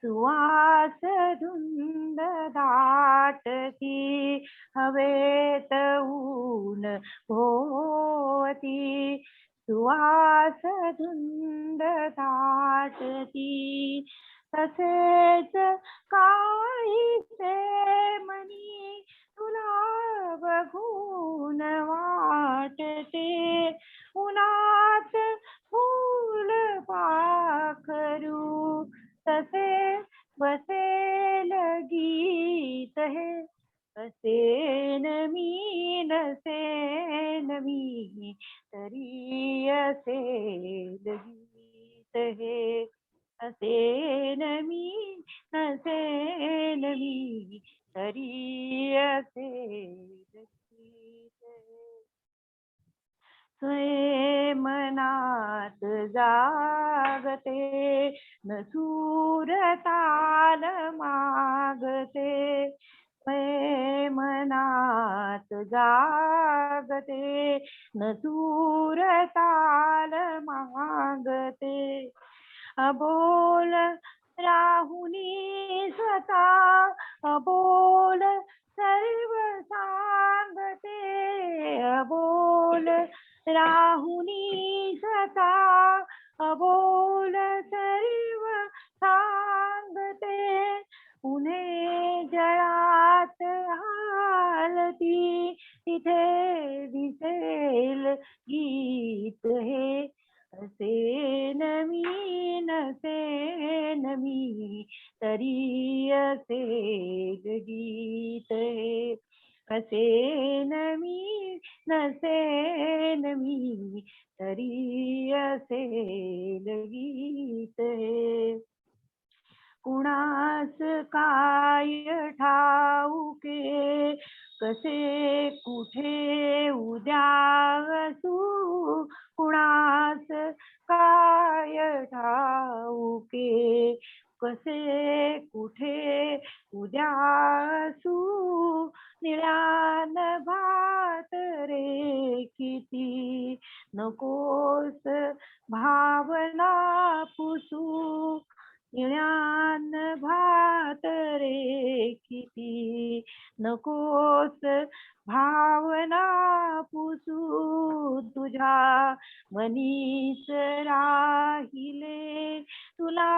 सुवास धुंद दाटती, हवेत ऊन भोवती सुवास धुंद दाटती, तसेच काहीसे मनी तुला बघून वाटते, उन्हात फूल पाखरू तसे बसेल गीत हे, असे नमी नसे नमी तरी असे गीत हे, असे नमी नसे नमी तरी असे गीत हे. स्वये मनात जागते न सूर ताल मागते, स्वये मनात जागते न सूर ताल मागते, अबोल राहुनी स्वतः अबोल सर्व सांगते, अबोल राहुनी स्वतः अबोल सर्व सांगते, उन्हे जळात हालती तिथे दिसेल गीत हे, असे नमी नसे नमी तरी असे गीत हे, असे नमी नसे नमी तरी असे गीत हे. कुणास काय ठाऊके कसे कुठे उद्या असू, कुणास काय ठाऊके कसे कुठे उद्या असू, निळ्या नभात रे किती नकोस भावना पुसू, इळ्यान भात रे किती नकोस भावना पुसू तुझ्या मनीस राहिले तुला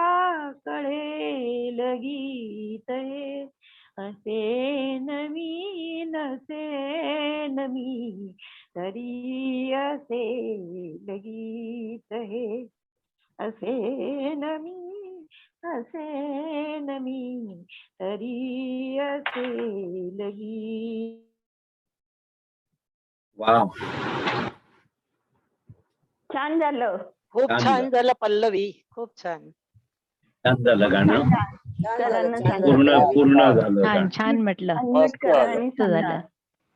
कळेल गीत हे असे नवीन तरी असे गीत हे असे नमी तरी असे गीत. वा, छान झालं. खूप छान छान झालं. झालं पल्लवी, खूप छान. छान झालं गाणं. छान झालं, सरांना छान सांगा. झालं. पूर्ण झालं छान गाणं. छान म्हटलं. अनम्यूट मस्त करा झालं. आणि सांगा.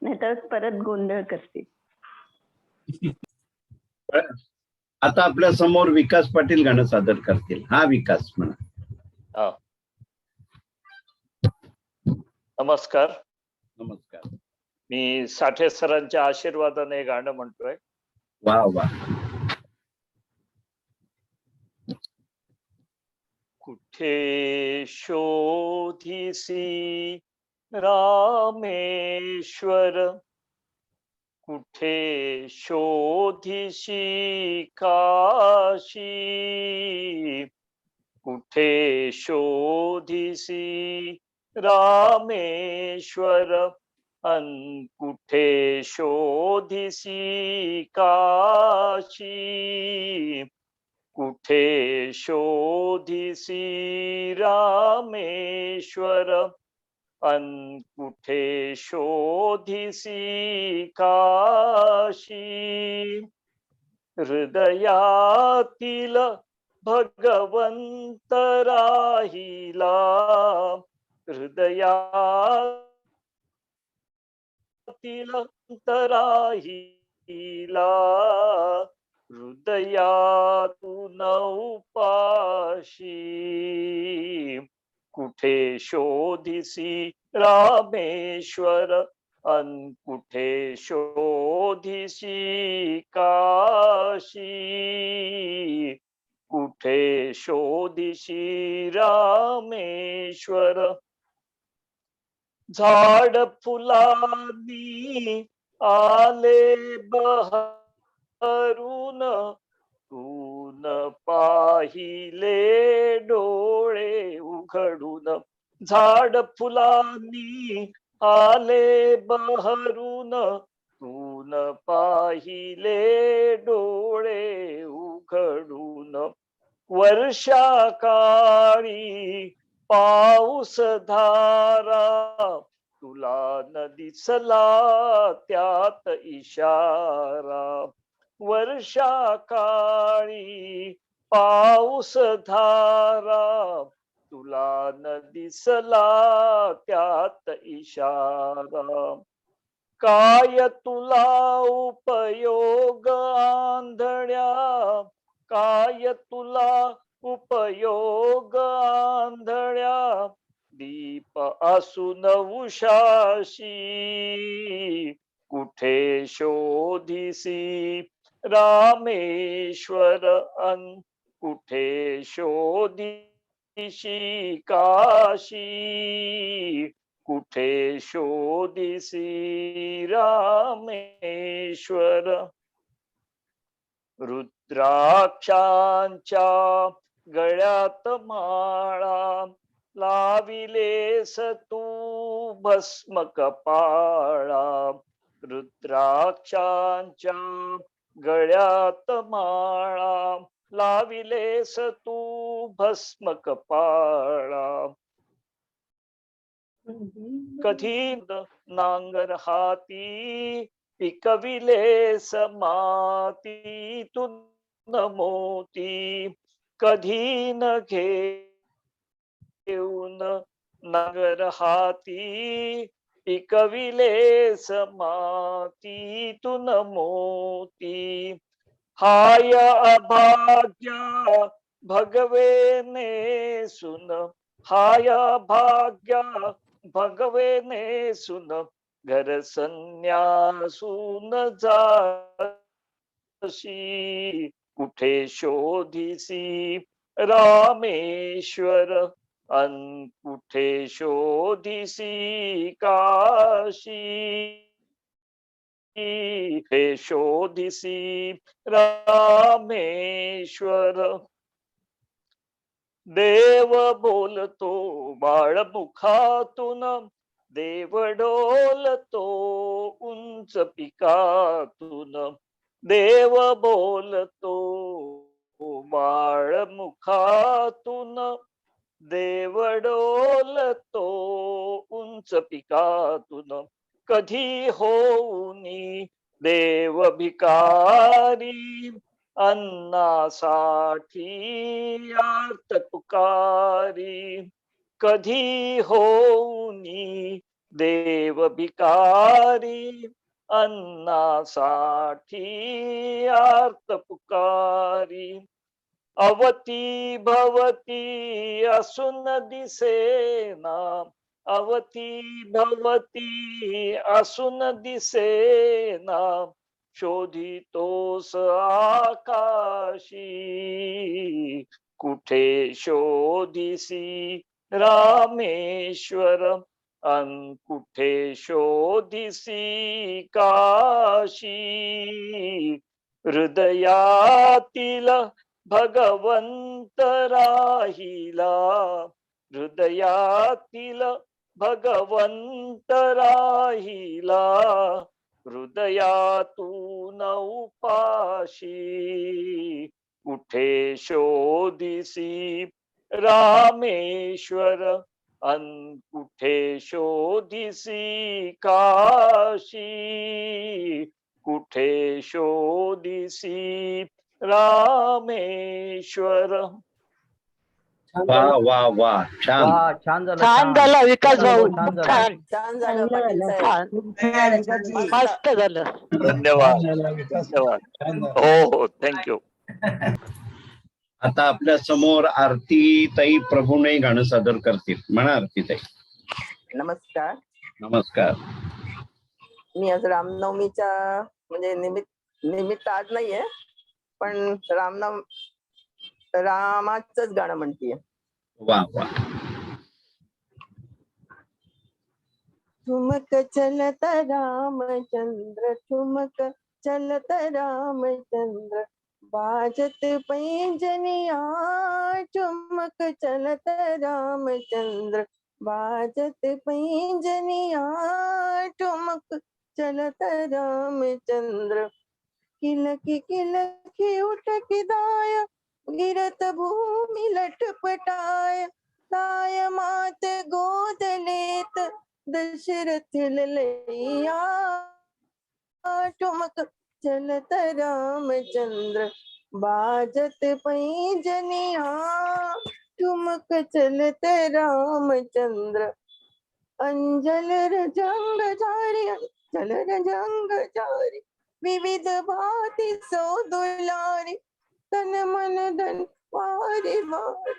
नाहीतर परत गोंधळ करतील. आता आपल्या समोर विकास पाटील गाणं सादर करतील. हा विकास म्हणा. हा. नमस्कार. नमस्कार. मी साठे सरांच्या आशीर्वादाने हे गाणं म्हणतोय. वा वा. कुठे शोधिसी रामेश्वर, कुठे शोधिशी काशी, कुठे शोधिसी रामेश्वर, अन कुठे शोधिसी काशी, कुठे शोधिसी रामेश्वर, अन कुठे शोधिसी काशी. हृदयातील भगवंत राहिला, हृदयातील राहिला, हृदयातून उपाशी. कुठे शोधिसी रामेश्वर, अन कुठे शोधिसी काशी, कुठे शोधिसी रामेश्वर. झाड फुलांनी आले बहरून, ऊन पाहिले डोळे उघडून. झाड फुलांनी आले बहरून, ऊन पाहिले डोळे उघडून. वर्षा काळी पाऊस धारा, तुला न दिसला त्यात इशारा. वर्षा काळी पाऊस धारा, तुला न दिसला त्यात इशारा. काय तुला उपयोग आंधळ्या, काय तुला उपयोग आंधळ्या, दीप असून उशाशी. कुठे शोधिसी रामेश्वर, अन कुठे शोधिसी काशी, कुठे शोधिसी रामेश्वर. रुद्राक्षांच्या गळ्यात माळा, लाविलेस तू भस्म कपाळा. रुद्राक्षांच्या गळ्यात माळा, लाविलेस तू भस्म कपाळा. कधी नांगर हाती पिकविलेस माती तुन मोती, कधी न घेऊन नांगर हाती पिकविलेस माती तुन मोती. हाय अभाग्या भगवे नेसून, हाय भाग्या भगवे नेसून, घर संन्यासून जाशी. कुठे शोधिसी रामेश्वर अन कुठे शोधिसी काशी हे शोधिसी रामेश्वर. देव बोलतो बाळमुखातून, देव डोलतो उंच पिकातून. देव बोलतो बाळमुखातून, देव डोलतो उंच पिकातून. कधी होऊनी देव भिकारी, अन्नासाठी आर्त तुकारी. कधी होऊनी देव भिकारी, अन्नासाठी आर्त पुकारी. अवती भवती असून दिसेना, अवती भवती असून दिसेना. शोधितोस आकाशी, कुठे शोधिसी रामेश्वर अन कुठे शोधिसी काशी. हृदयातील भगवंत राहिला, हृदयातील भगवंत राहिला. हृदयातून उपाशी, कुठे शोधिसी रामेश्वर अन कुठे शोधिसी काशी. कुठे शोधिसी रामेश्वर. वा वा वा, छान. वा, छान झालं छान झालं विकास भाऊ, छान झालं. छान छान झालं पाटील साहेब. छान मस्त झालं. धन्यवाद धन्यवाद. हो हो, थँक्यू. आता आपल्या समोर आरती ताई प्रभूने गाणं सादर करतील. म्हणा आरती ताई. नमस्कार. नमस्कार. मी आज रामनवमीच्या म्हणजे निमित्त आज नाहीये, पण रामाचंच गाणं म्हणतीये. वा वा. ठुमक चलत रामचंद्र, ठुमक चलत रामचंद्र, बाजत पैंजनिया. ठुमक चलत रामचंद्र, बाजत पैंजनिया. ठुमक चलत रामचंद्र, किलकी उठकी दाय, गिरत भूमि लटपटाय. दाय मात गोद लेत दशरथ ललैया. ठुमक चलत रामचंद्र, बाजत पैंजनिया. ठुमक चलत रामचंद्र, अंजल रजंग जारी, अंजल रजंग जारी. विविध भांति सो दुलारी, तन मन धन वारी वारी.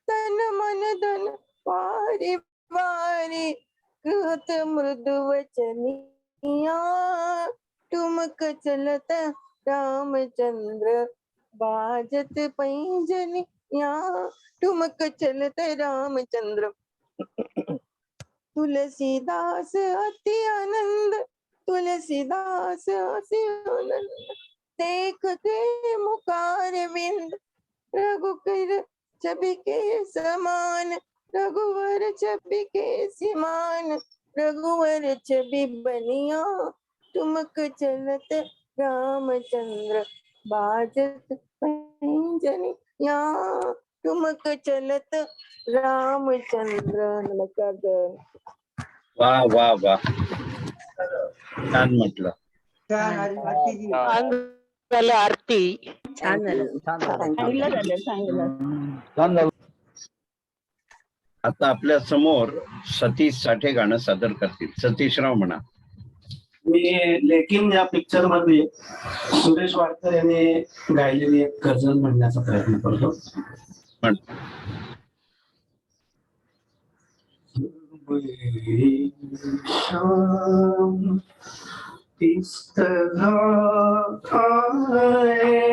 तन मन धन वारी वारी, कृत मृदु वचनिया. ठुमक चलत रामचंद्र, बाजत पैंजनिया. ठुमक चलत रामचंद्र. तुलसीदास अति आनंद, तुलसीदास अति आनंद. देख के मुकार विंद, रघुकर छवि के समान. रघुवर छवि के समान, रघुवर छवि बनिया. ठुमक चलत रामचंद्र, बाजत पैंजनिया. ठुमक चलत रामचंद्र. नमस्कार. वा वा वा, छान म्हटलं. छान झालं आरती. छान झालं. चांगलं झालं, चांगलं. छान झालं. आता आपल्या समोर सतीश साठे गाणं सादर करतील. सतीशराव म्हणा. मी लेकिन या पिक्चर मध्ये सुरेश वाडकर यांनी गायलेली एक गझल म्हणण्याचा प्रयत्न करतो. शाम इस तरह आए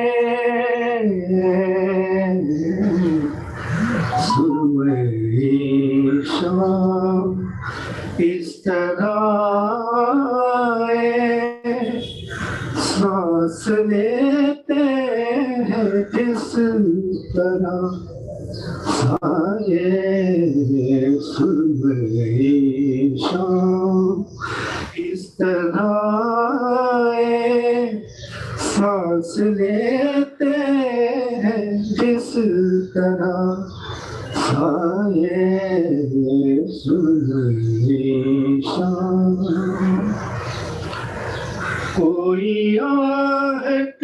लेते हैं जिस तरह साए सुबह शाम, इस तरह सांस लेते हैं जिस तरह साए सुबह शाम। कोई आहट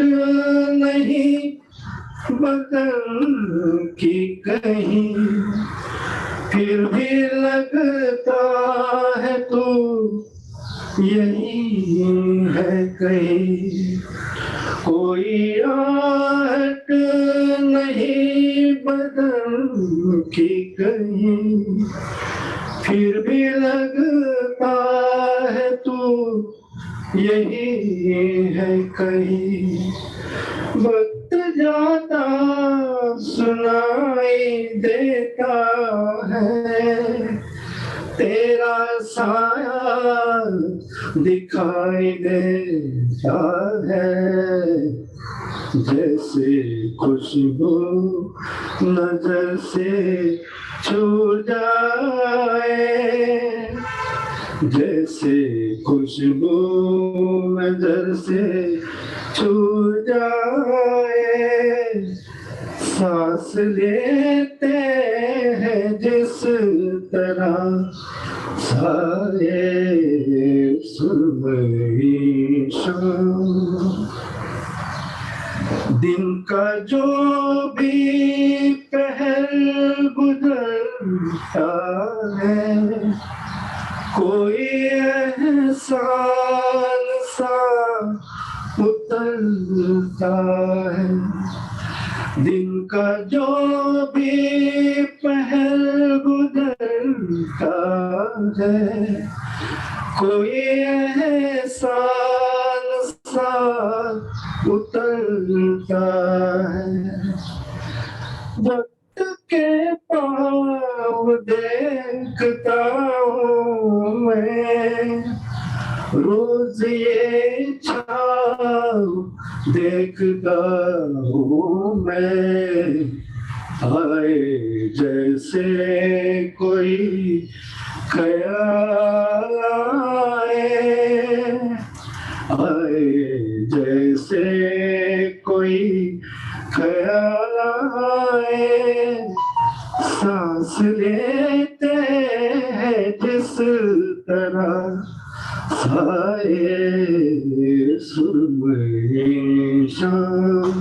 नहीं बदन की कहीं, फिर भी लगता है तू यही है कहीं। कोई आहट नहीं बदन की कहीं, फिर भी लगता है तू यही है कहीं। वक्त जाता सुनाई देता है, तेरा साया दिखाई देता है। जैसे खुशबू नजर से छू जाए, जैसे खुशबू नजर से छू जाए। सांस लेते हैं जिस तरह सारे सुबह शाम। दिन का जो भी पहर गुजरता है, कोई एहसान सा उतरता है। दिन का जो भी पहर गुजरता है, कोई एहसान सा उतरता है। वक्त के पाँव देखता हूँ मैं, रोज ये छाँव देखता हूँ मैं। आए जैसे कोई ख्याल आए, जैसे कोई ख्याल आए। सांस लेते हैं जिस तरह साए सुबह शाम,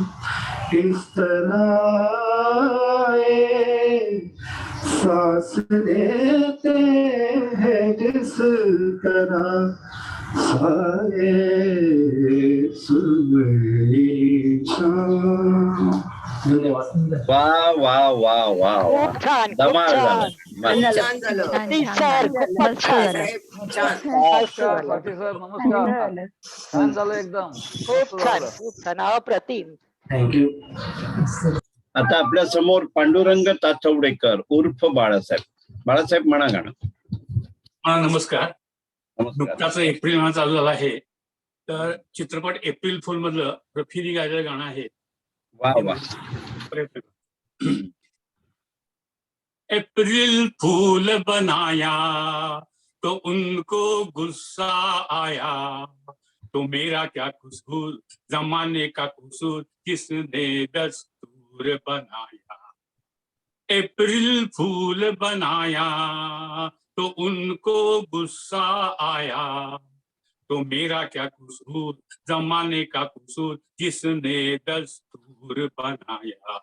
इस तरह सांस लेते हैं जिस तरह साए सुबह शाम। धन्यवाद। वा वा वा वा वा, खूप छान, खूप धमाल झालं. छान. मस्त. छान झालं. सर खूपच छान. छान. मस्त नमस्कार झालं. पाटील साहेब, नमस्कार. छान झालं एकदम. खूप मस्त छान, झालं. खूप छान. अप्रतिम. थँक्यू. आता आपल्या समोर पांडुरंग ताचवडेकर उर्फ बाळासाहेब. बाळासाहेब म्हणा गाणं. नमस्कार. नमस्कार. नुकताच एप्रिल महिना चालू झाला आहे, तर चित्रपट एप्रिल फुल मधलं रफीने गायलेलं गाणं आहे. वा वा. अप्रैल फूल बनाया तो उनको गुस्सा आया, तो मेरा क्या कसूर, जमाने का कसूर, किसने दस्तूर बनाया। अप्रैल फूल बनाया तो उनको गुस्सा आया, तो मेरा क्या कसूर, जमाने का कसूर, किसने दस्तूर बनाया।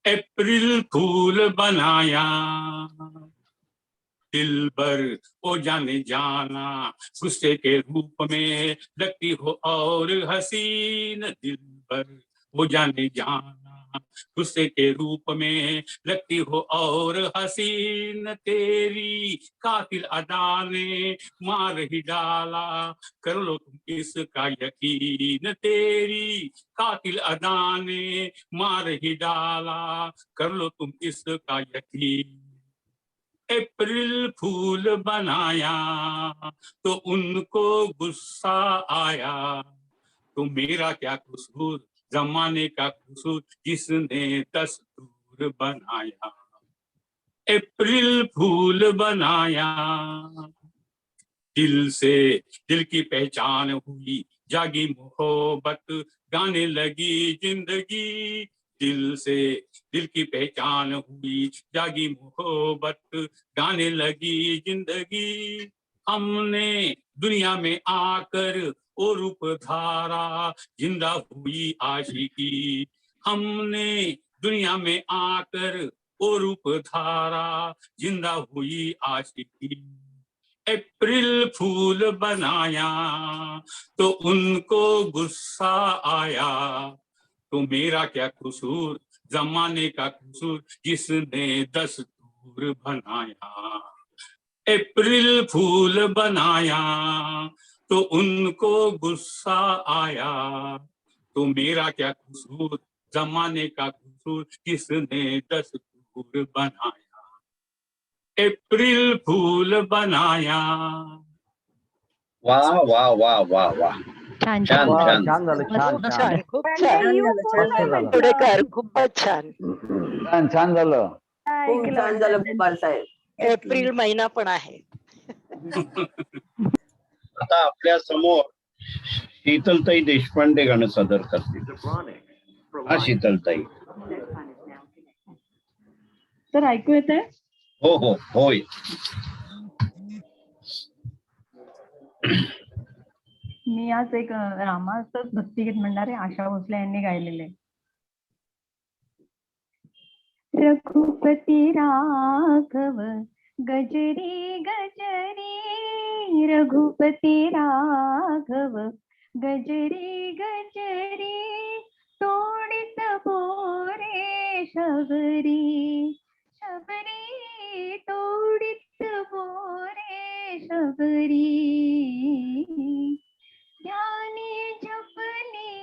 अप्रैल फूल बनाया दिल भर ओ जाने जाना, गुस्से के रूप में लगती हो और हसीन। दिल भर वो जाने जाना, गुस्से के रूप में लगती हो और हसीन। तेरी कातिल अदा ने मार ही डाला, कर लो तुम इसका यकीन। तेरी कातिल अदा ने मार ही डाला, कर लो तुम इसका यकीन। अप्रैल फूल बनाया तो उनको गुस्सा आया, तो मेरा क्या कसूर, जमाने का कसूर जिसने दस्तूर बनाया, अप्रैल फूल बनाया। दिल से दिल की पहचान हुई, जागी मोहब्बत, गाने लगी जिंदगी। दिल से दिल की पहचान हुई, जागी मोहब्बत, गाने लगी जिंदगी। हमने दुनिया में आकर ओ रूप धारा, जिंदा हुई आशिकी। हमने दुनिया में आकर ओ रूप धारा, जिंदा हुई आशिकी। अप्रैल फूल बनाया तो उनको गुस्सा आया, तो मेरा क्या कसूर, जमाने का कसूर जिसने दस्तूर बनाया। अप्रैल फूल बनाया तो उनको गुस्सा आया, तो मेरा क्या कसूर, जमाने का कसूर जिसने दस्तूर बनाया। अप्रैल फूल बनाया। वा वा वा वा वा, छान छान वा, छान. छान झालं, छान खूप छान छान, खूप पण छान. ते यू छान कोणी झालं. म्हटलं? पुढेकर खूपच छान. छान छान झालं. खूप ऐकलं छान झालं होतं गोपाल साहेब. एप्रिल महिना पण आहे. आता आपल्या समोर शीतलताई देशपांडे गाणं सादर करतील. हा शीतलताई. तर ऐकू येत आहे? हो हो होय. मी आज एक रामाचंच भक्तिगीत म्हणणार आहे, आशा भोसले यांनी गायलेले. रघुपती राघव गजरी गजरी, रघुपती राघव गजरी गजरी, तोडित बोरे शबरी शबरी, तोडित बोरे शबरी, ध्यानी जपली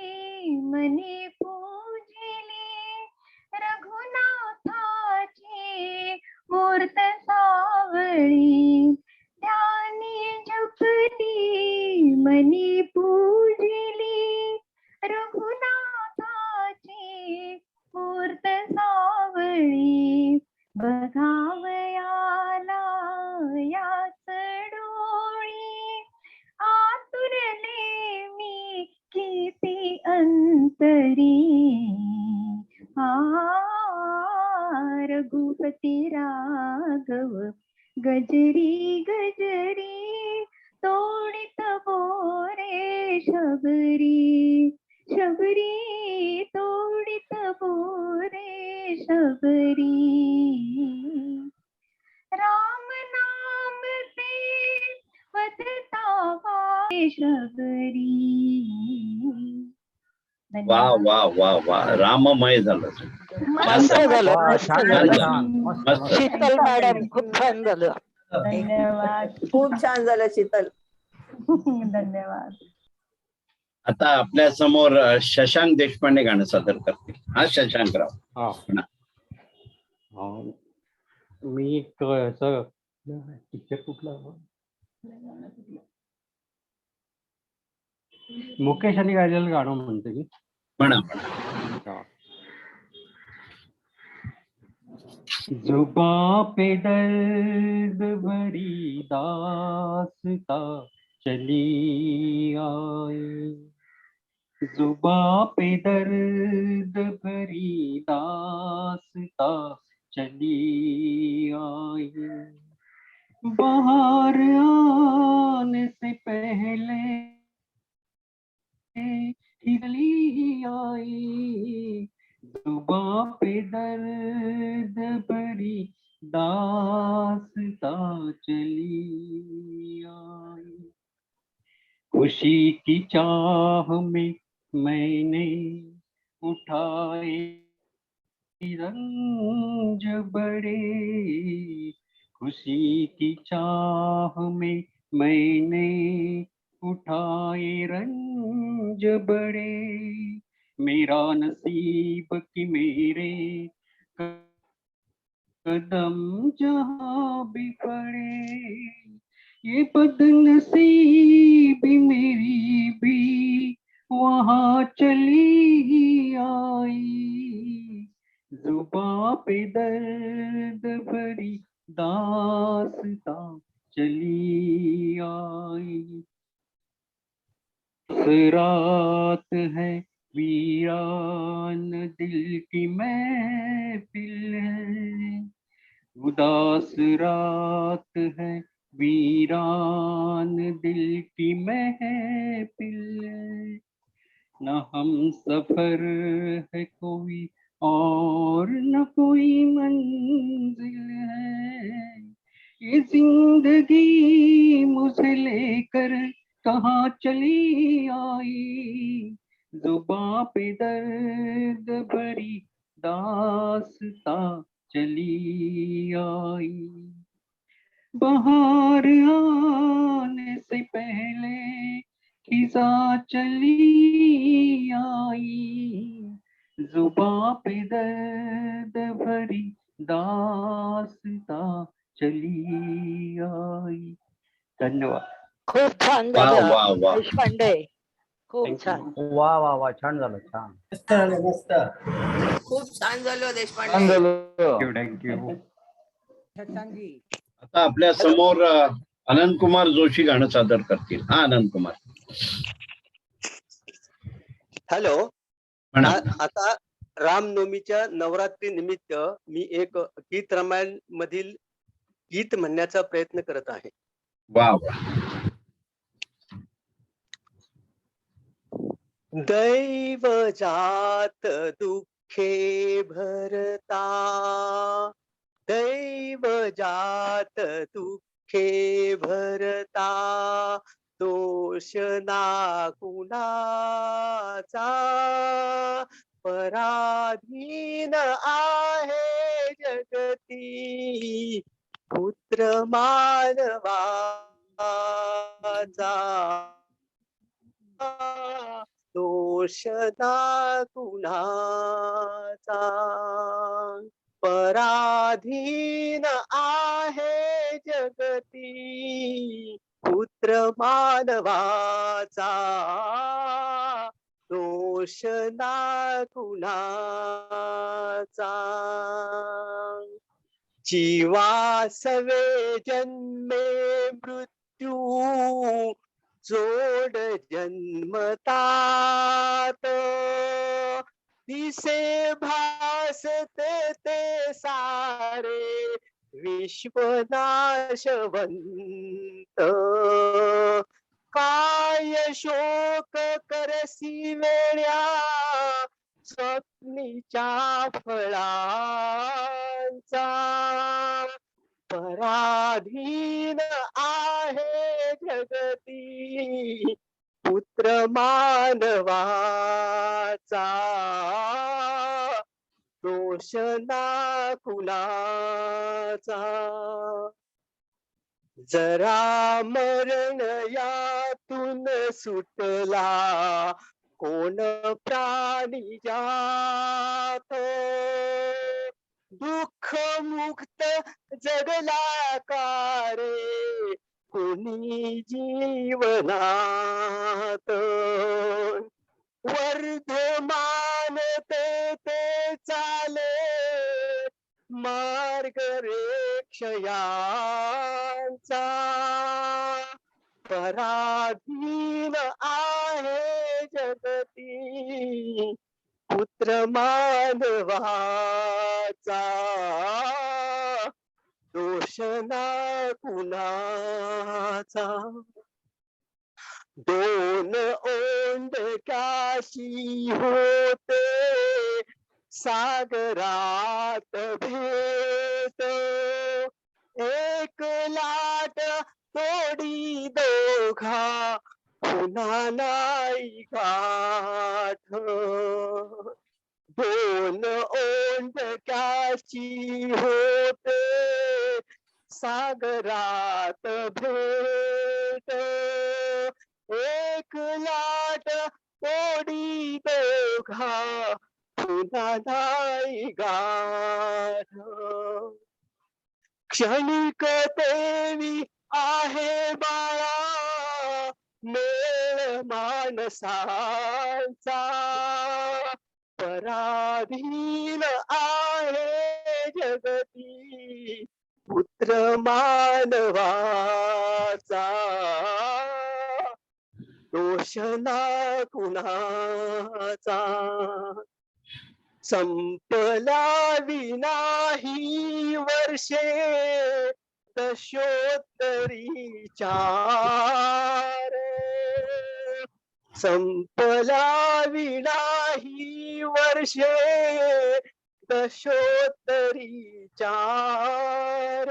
मनी पूजिली, रघुनाथाची मूर्त सावळी, ध्यानी जपली मनी पूजिली, रघुनाथाची मूर्त सावळी, बघावयाला याच डोळी, आतुरले मी किती अंतरी, रघुपती राघव गजरी गजरी, तोडित बोरे शबरी शबरी, तोडित बोरे शबरी, राम नाम ते वदता वारे शबरी. वा वा वा वा, राममय झालं. मस्त झालं, वा, मस्त छान झालं, झालं. छान. मस्त मस्त. झालं. शीतल मॅडम खूप छान झालं. धन्यवाद. खूप छान झालं शीतल. धन्यवाद. आता आपल्या समोर शशांक देशपांडे गाणं सादर करतील. हा शशांकराव. हा. मी पिक्चर कुठला मुकेश यांनी गायलेलं गाणं म्हणते मी. म्हणा. जुबां पे दर्द भरी दास्ता चली आई, जुबां पे दर्द भरी दास्ता चली आई, बाहर आने से पहले हिरली आई, जुबां पे दर्द भरी दास्ता चली आई, खुशी की चाह में मैंने उठाए रंज बड़े, खुशी की चाह में मैंने उठाए रंज बड़े, मेरा नसीब कि मेरे कदम जहाँ भी पड़े, ये बदनसीबी मेरी भी वहाँ चली ही आई, जुबां पे दर्द भरी दास्तां चली आई। रात है वीरान दिल की महफिल है, उदास रात है वीरान दिल की महफिल है। न हम सफर है कोई और न कोई मंजिल है, ये जिंदगी मुझे लेकर कहाँ चली आई, जुबां पे दर्द भरी दास्तां चली आई। बाहर आने से पहले खिजा चली आई, जुबां पे दर्द भरी दास्तां चली आई। धन्यवाद. खूप छान वा झालं वा वा. देशपांडे. खूप छान. वा वा वा छान झालं छान मस्त. खूप छान झालं छान देशपांडे. झालं. थँक्यू. छानजी. आता आपल्या समोर अनंत कुमार जोशी गाणं सादर करतील. हा अनंत कुमार. हॅलो. म्हणा. आता रामनवमीच्या नवरात्री निमित्त मी एक गीत रामायण मधील गीत म्हणण्याचा प्रयत्न करत आहे. वा वा. दैव जात दुःखे भरता, दैव जात दुःखे भरता, दोष ना कुणाचा, पराधीन आहे जगती, पुत्र मानवाचा, दोष ना कुणाचा, पराधीन आहे जगती, पुत्र मानवाचा, दोष ना कुणाचा. जीवासवे जन्मे मृत्यू, जोड जन्मतात, दिसे भासते ते सारे, विश्वनाशवंत. काय शोक करसी वेड्या, स्वप्नीच्या फळांचा, पराधीन आहे जगती, पुत्र मानवाचा, दोष ना कुणाचा. जरा मरण यातून सुटला, कोण प्राणी जात, दुःख मुक्त जगला का रे, कोणी जीवनात. वर्धमान ते चाले, मार्ग रे क्षयांचा, पराधीन आहे जगती, पुत्र मानवाचा, दोष ना कुणाचा. दोन ओंडक्याशी होते सागरात भेट, एक लाट तोडी दोघा, पुन्हा नाही गाठ. दोन ओंडक्याशी होते सागरात भेट, एक लाट तोडी दोघा, पुन्हा नाही गाठ. क्षणिक देवी आहे बाळा, मेळ माणसांचा पराधीन आहे जगती पुत्र मानवाचा दोष ना कुणाचा संपला विनाही वर्षे दशोत्तरी 4 संपला विनाही वर्षे दशोत्तरी 4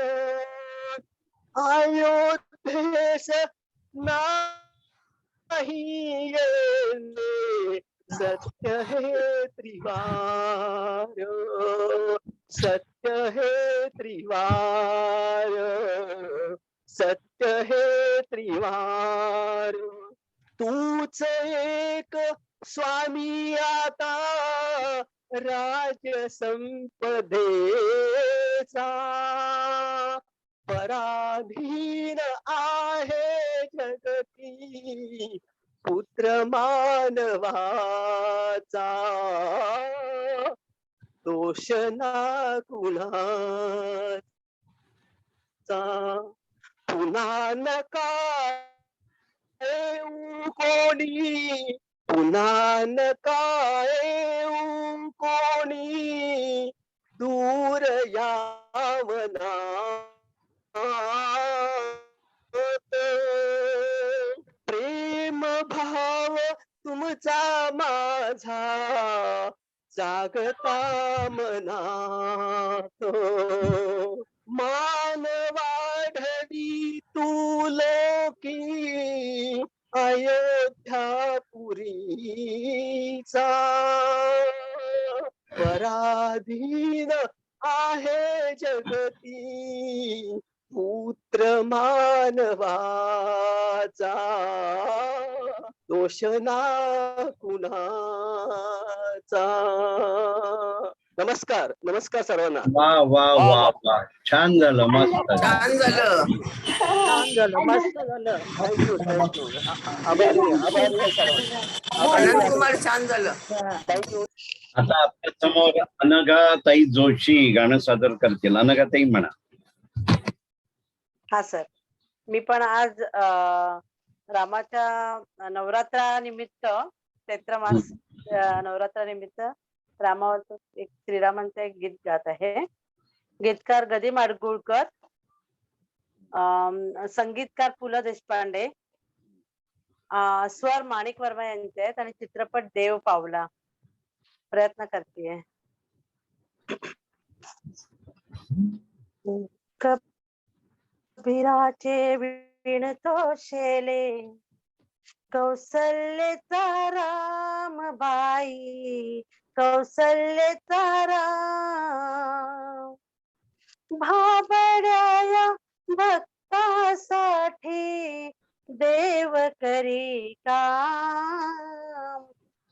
अयोध्येस नाही येणे सत्य हे त्रिवार सत्य हे त्रिवार सत्य हे त्रिवार तूच एक स्वामी आता राज संपदेचा पराधीन आहे जगती पुत्र मानवाचा दोष ना कुणाचा पुन्हा नका येऊ कोणी पुन्हा नका येऊ कोणी दूर यावना प्रेम भाव तुमचा माझा जागता मनात मान वाढली तू लोकी अयोध्यापुरीचा पराधीन आहे जगती पुत्र मानवाचा दोष ना कुणाचा नमस्कार नमस्कार सर्वांना वा वा वा वा छान झालं मस्त छान झालं छान झालं मस्त झालं थँक्यू थँक्यू आभारी सर्वांना आनंद कुमार छान झालं थँक्यू आता आपल्या समोर अनघाताई जोशी गाणं सादर करतील. अनघाताई म्हणा. हा सर मी पण आज रामाच्या नवरात्रानिमित्त चैत्र मास नवरात्रानिमित्त रामावरचं एक श्रीरामांचं एक गीत गात आहे. गीतकार गदी माडगुळकर, संगीतकार पु ल देशपांडे, स्वर माणिक वर्मा यांचे आहेत आणि चित्रपट देव पावला. प्रयत्न करतेय. कबीराचे विणतो शेले कौसल्याचा रामबाई कौसल्याचा राम भाबड्या भक्तासाठी देव करी काम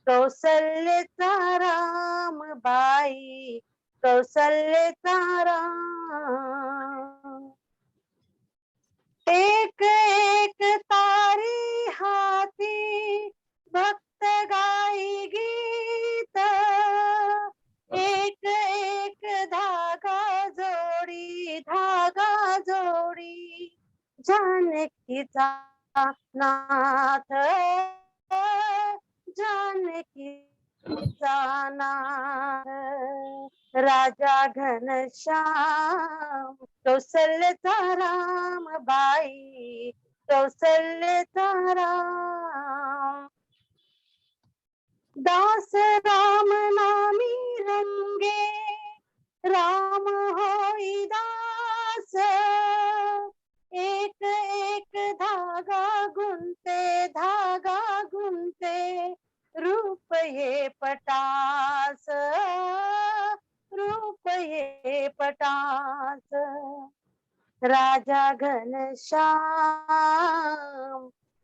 कौसल्याचा रामबाई कौसल्याचा राम एक एक तारी हाती भक्त गाई गीत एक एक धागा जोडी जानकीचा नाथ जानकीचा नाथ राजा घनश्याम कौसल्याचा रामबाई कौसल्याचा राम दास राम नामी रंगे राम होई दास एक एक धागा गुंते रूप ये पटास राजा घनश्याम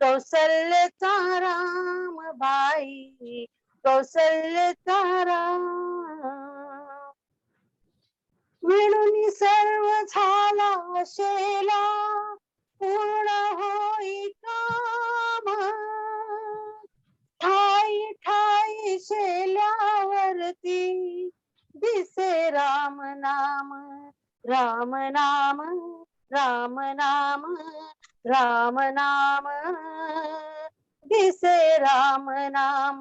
कौसल्याचा रामबाई कौसल्याचा राम मिळून सर्व झाला शेला पूर्ण होई काम करती दिसे राम नाम राम नाम राम नाम राम नाम दिसे राम नाम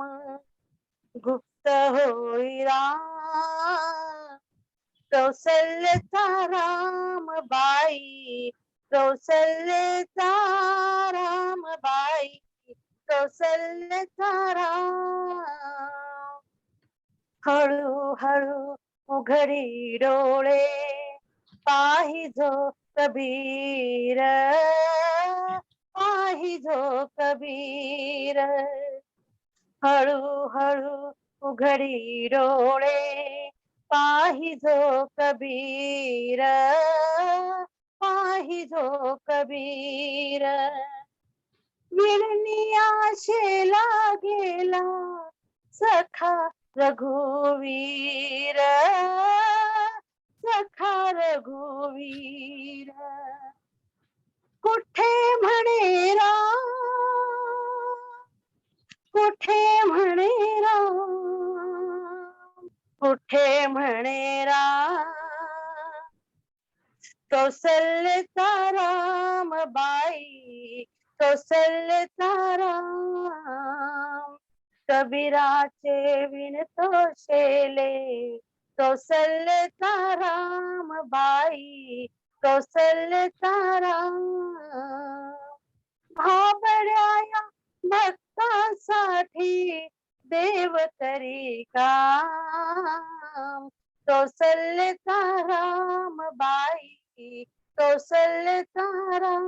गुप्त होई राम कौशल्याचा राम बाई कौशल्याचा राम बाई कौशल्याचा राम हळू हळू उघडी डोळे पाहिजो कबीर पाहिजो कबीर हळू हळू उघडी डोळे पाहिजो कबीर पाहिजो कबीर विळणी आशेला गेला सखा रघुवीर सखा रघुवीर कुठे म्हणे राम कुठे म्हणे राम कुठे म्हणे राम कौशल्याचा राम बाई कौशल्याचा राम कबीराचे विणतो शेले कौशल्याचा राम बाई कौशल्याचा राम भाबड्या भक्तासाठी देव तरी काम कौशल्याचा राम बाई कौशल्याचा राम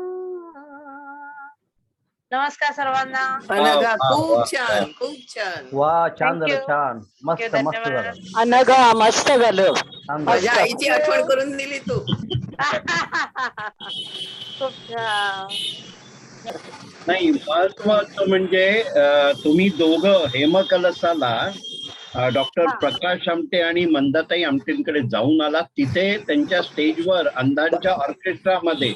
नमस्कार सर्वांना अनघा खूप छान खूप छान वा छान Thank झालं you. छान मस्त Thank you, मस्त धन्यवाद. झालं अनघा मस्त झालं छान माझ्या झालं. आईची आठवण करून दिली तू खूप छान नाही, महत्वाचं म्हणजे तुम्ही दोघं हेमकलशाला डॉक्टर प्रकाश आमटे आणि मंदाताई आमटेंकडे जाऊन आला. तिथे त्यांच्या स्टेजवर अंधांच्या ऑर्केस्ट्रामध्ये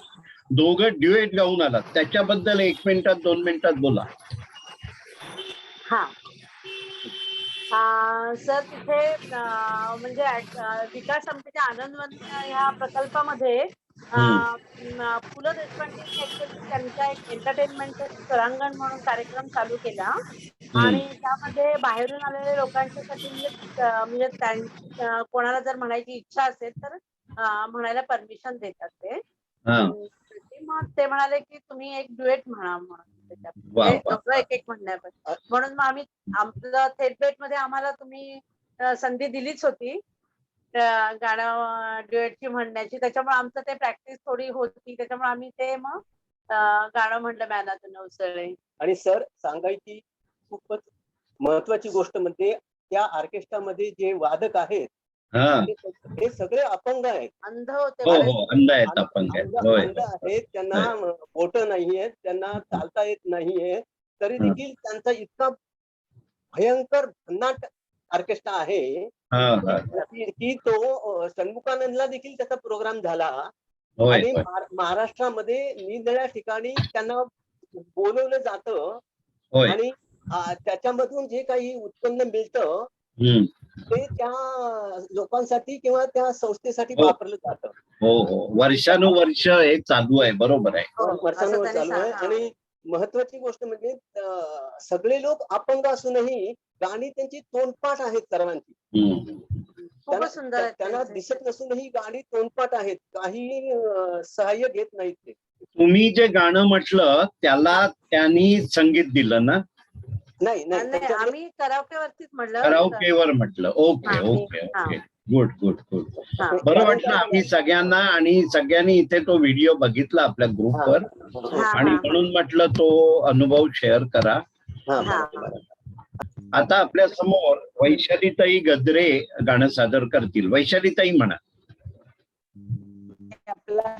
दोघं ड्युएट गाऊन आलात. त्याच्याबद्दल 1 मिनिटात 2 मिनिटात बोला. हा सर तिथे म्हणजे विकास आमच्या आनंदवन ह्या प्रकल्पामध्ये पु ल देशपांडे त्यांचा एक एंटरटेनमेंटचं स्वरांगण म्हणून कार्यक्रम चालू केला आणि त्यामध्ये बाहेरून आलेल्या लोकांच्यासाठी म्हणजे कोणाला जर म्हणायची इच्छा असेल तर म्हणायला परमिशन देतात ते. मग ते म्हणाले की तुम्ही एक ड्युएट म्हणा म्हणून त्याच्यात एक म्हणण्यापासून म्हणून मग आम्ही आमचं थेट मध्ये आम्हाला तुम्ही संधी दिलीच होती गाणं ड्युएटची म्हणण्याची. त्याच्यामुळे आमचं ते प्रॅक्टिस थोडी होती. त्याच्यामुळे आम्ही ते मग गाणं म्हणलं मॅनातून नवसळे. आणि सर सांगायची खूपच महत्वाची गोष्ट म्हणजे त्या ऑर्केस्ट्रामध्ये जे वादक आहेत हे सगळे अपंग आहेत. अंध होते अंध आहेत, अपंग अंध आहेत, त्यांना बोट नाहीयेत, त्यांना चालता येत नाहीये, तरी देखील त्यांचा इतका भयंकर भन्नाट ऑर्केस्ट्रा आहे की तो षण्मुखानंदला देखील त्याचा प्रोग्राम झाला आणि महाराष्ट्रामध्ये निरनिराळ्या ठिकाणी त्यांना बोलवलं जातं आणि त्याच्यामधून जे काही उत्पन्न मिळतं ते त्या लोकांसाठी किंवा त्या संस्थेसाठी वापरलं जातं. हो वर्षानुवर्ष हे चालू आहे. बरोबर आहे, वर्षानुवर्ष चालू आहे. आणि महत्वाची गोष्ट म्हणजे सगळे लोक अपंग असूनही गाणी त्यांची तोंडपाठ आहेत सर्वांची. त्यांना दिसत नसूनही गाणी तोंडपाठ आहेत, काही सहाय्य घेत नाहीत ते. तुम्ही जे गाणं म्हटलं त्याला त्यांनी संगीत दिलं ना? नाही आम्ही कराओकेवरतीच म्हणलं. कराओकेवर म्हटलं. Okay okay okay good good good. बरं वाटलं आम्ही सगळ्यांना आणि सगळ्यांनी इथे तो व्हिडिओ बघितला आपल्या ग्रुपवर आणि म्हणून म्हटलं तो अनुभव शेअर करा. आता आपल्या समोर वैशालीताई गद्रे गाणं सादर करतील. वैशालीताई म्हणा. आपला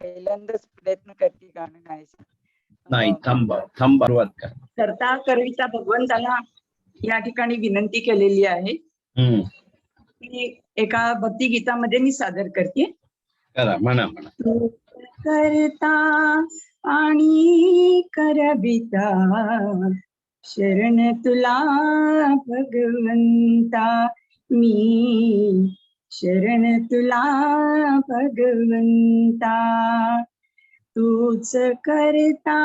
पहिल्यांदाच प्रयत्न करते गाणं गायचा. नाही थांबा सुरुवात कर. करता करविता भगवंताला या ठिकाणी विनंती केलेली आहे. ती एका भक्तिगीतामध्ये मी सादर करते. करा म्हणा म्हणा. करता आणि करविता शरण तुला भगवंता मी, शरण तुला भगवंता. तूच करता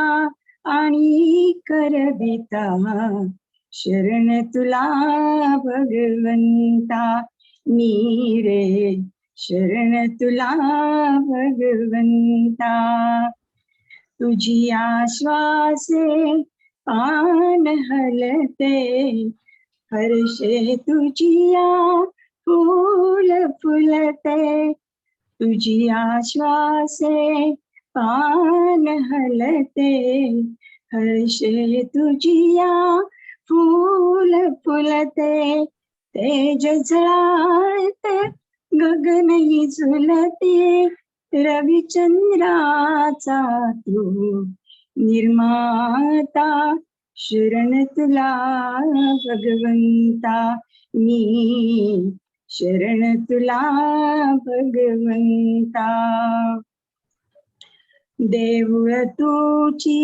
आणि करविता, शरण तुला भगवंता मी रे, शरण तुला भगवंता. तुझी आश्वासे पान हलते, हर्षे तुझिया फूल फुलते. तुझी आश्वासे पान हलते, हर्षे तुझिया फूल फुलते. तेज झळाळते गगनही झुलते, रविचंद्राचा तू निर्माता. शरण तुला भगवंता मी, शरण तुला भगवंता. देऊळ तुझी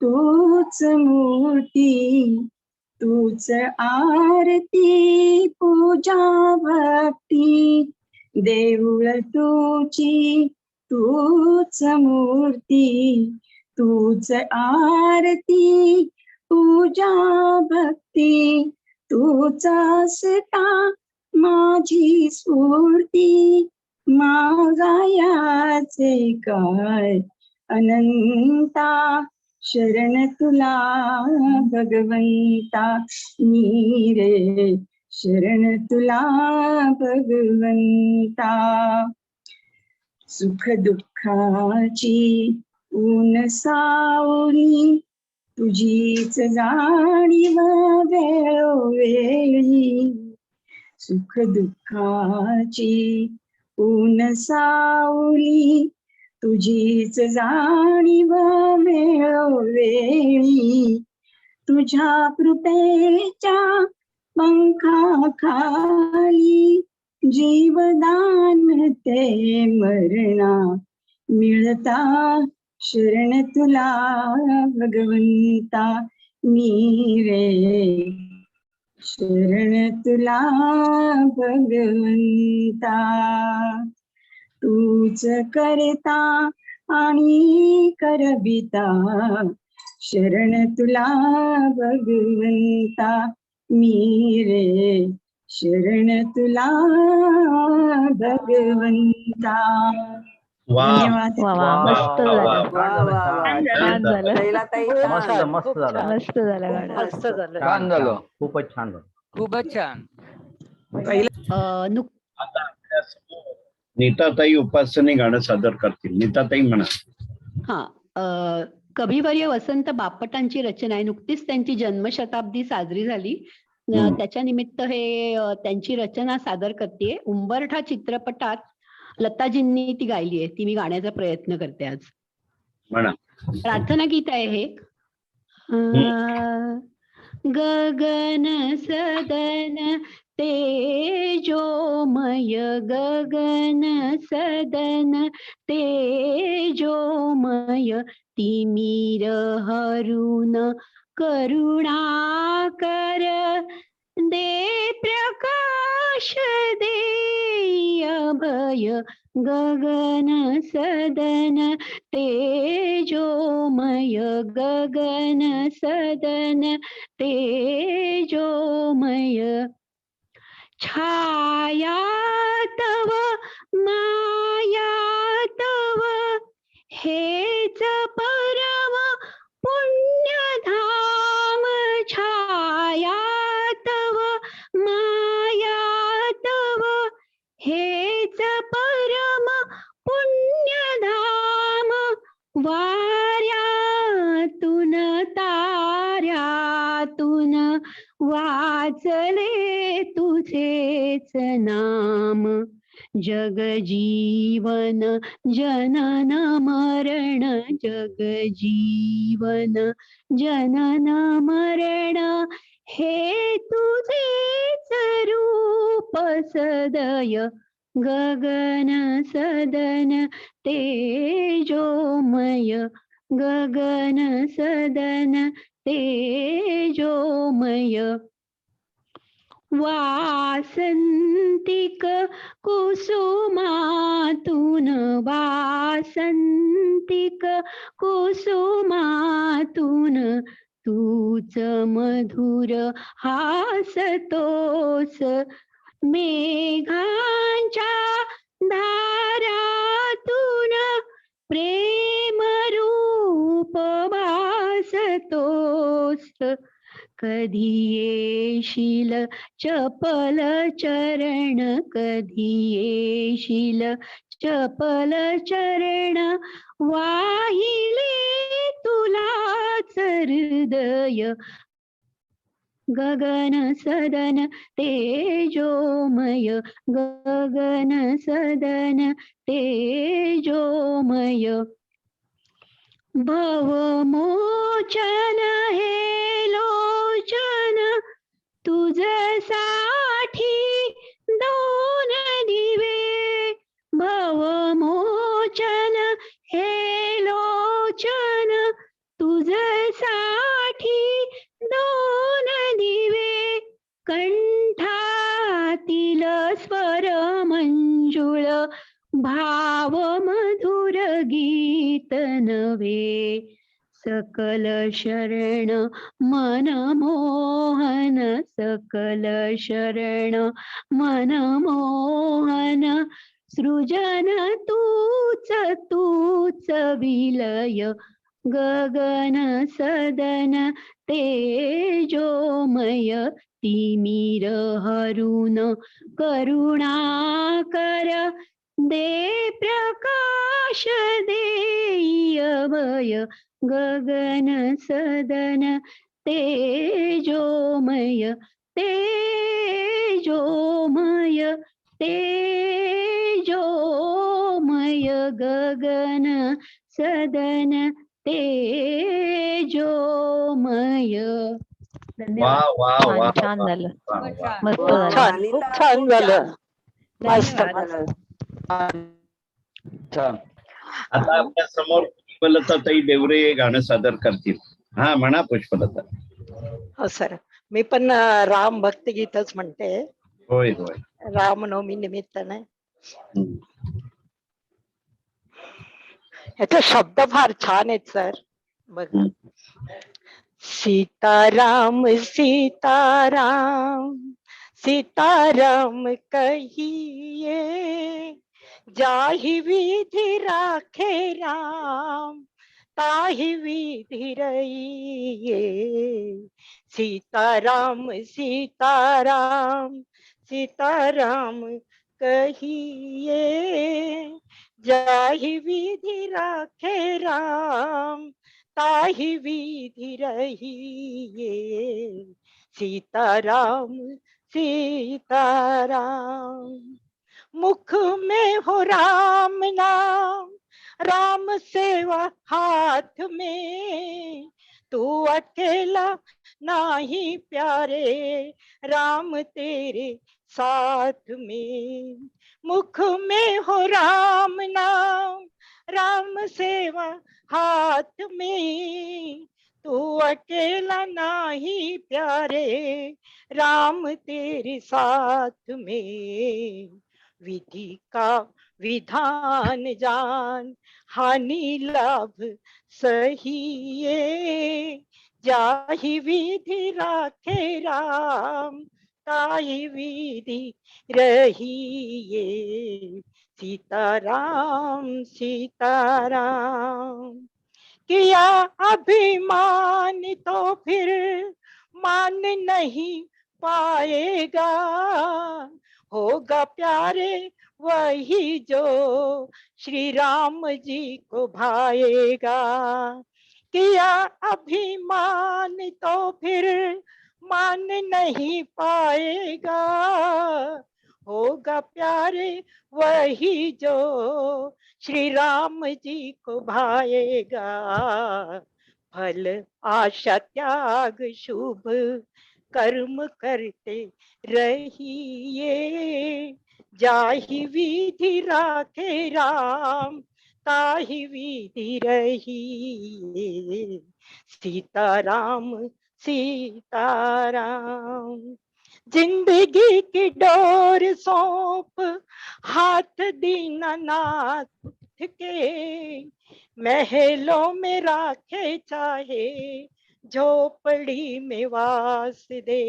तूच मूर्ती, तूच आरती पूजा भक्ती. देऊळ तुझी तूच मूर्ती, तूच आरती पूजा भक्ती. तूच असता माझी स्फूर्ती, मागायाचे काय अनंता. शरण तुला भगवंता मी रे, शरण तुला भगवंता. सुख दुःखाची ऊन सावली, तुझीच जाणीव वेळोवेळी. सुख दुःखाची ऊन सावली, तुझीच जाणीव वेळोवेळी. तुझ्या कृपेच्या पंखाखाली, जीवदान ते मरणा मिळता. शरण तुला भगवंता मी रे, शरण तुला भगवंता. तूच करता आणि करविता, शरण तुला भगवंता मी रे, शरण तुला भगवंता. धन्यवाद. मस्त झालं. छान झालं. लैलाताई, मस्त छान. मस्त खूप झालं. छान. मस्त झालं गाणं. मस्त झालं. छान झालं. खूपच छान झालं. खूपच छान. आता आपल्यासमोर नीताताई उपासने गाणं सादर करतील. नीताताई म्हणा. हा, कविवर्य वसंत बापटांची रचना आहे. नुकतीच त्यांची जन्मशताब्दी साजरी झाली. त्याच्या निमित्त हे त्यांची रचना सादर करते. उंबरठा चित्रपटात लताजींनी ती गायली आहे. ती मी गाण्याचा प्रयत्न करते आज. म्हणा. प्रार्थना गीत आहे हे. गगन सदन तेजोमय, गगन सदन तेजोमय, तिमिर हरुण करुणाकर, दे प्रकाश दे अभय. गगन सदन तेजोमय, गगन सदन तेजोमय, छाया तव माया तव, हेच परम पुण्यधाम. छाया तव माया तव, हेच परम पुण्यधाम. वाऱ्यातून ताऱ्यातून वाचले तुझेच नाम. जग जीवन जनन मरण, जग जीवन जनन मरण, हे तुझेच रूप सदय. गगन सदन तेजोमय, गगन सदन तेजोमय वासंतिक कुसुमातून वासंतिक कुसुमातून तूच मधुर हासतोस मेघांच्या धारातून प्रेम रूप भासतोस कधी येशील चपल चरण कधी येशील चपल चरण वाहिले तुलाच हृदय गगन सदन तेजोमय गगन सदन तेजोमय भवमोचन हे लोचन तुझसाठी दोन दिवे भवमोचन हे लोचन तुझसाठी दोन दिवे कंठातील स्वर मंजुळ भाव मधुर गीत नवे सकल शरण मनमोहन सकल शरण मनमोहन सृजन तूच तूच विलय गगन सदन तेजोमय तिमिर हरुण करुणाकर दे प्रकाश देय भय गगन सदन तेजोमय तेजोमय तेजोमय गगन सदन तेजोमय वा वा वा छान झालं मस्त खूप झालं छान खूप छान झालं मस्त धन्यवाद. आता आपल्या समोर पुष्पलताताई देवरे हे गाणं सादर करतील. हा म्हणा पुष्पलता. हो सर मी पण राम भक्तिगीतच म्हणते होय होय. रामनवमी निमित्ताने याचे शब्द फार छान आहेत सर बघ सीताराम सीताराम सीताराम कहिए जाहि विधि राखे राम ताहि विधि रहिए सीताराम सीताराम सीताराम कहिए जाहि विधि राखे राम ताहि विधि रहिए सीताराम सीताराम मुख में हो राम नाम राम सेवा हाथ में तू अकेला नाही प्यारे राम तेरे साथ में मुख में हो राम नाम राम सेवा हाथ में तू अकेला नाही प्यारे राम तेरे साथ में विधि का विधान जान हानि लाभ सहिए जाहि विधि राखे राम ताहि विधि रहिए सीताराम सीताराम किया अभिमान तो फिर मान नहीं पाएगा होगा प्यारे वही जो श्री राम जी को भाएगा किया अभिमान तो फिर मान नहीं पाएगा होगा प्यारे वही जो श्री राम जी को भाएगा फल आशा त्याग शुभ कर्म करते रहिए जाहि विधि राखे राम ताही विधि रही। सीताराम सीताराम। जिंदगी की डोर सौंप हाथ दीनानाथ के, महलों में राखे चाहे झोपड़ी में वास दे।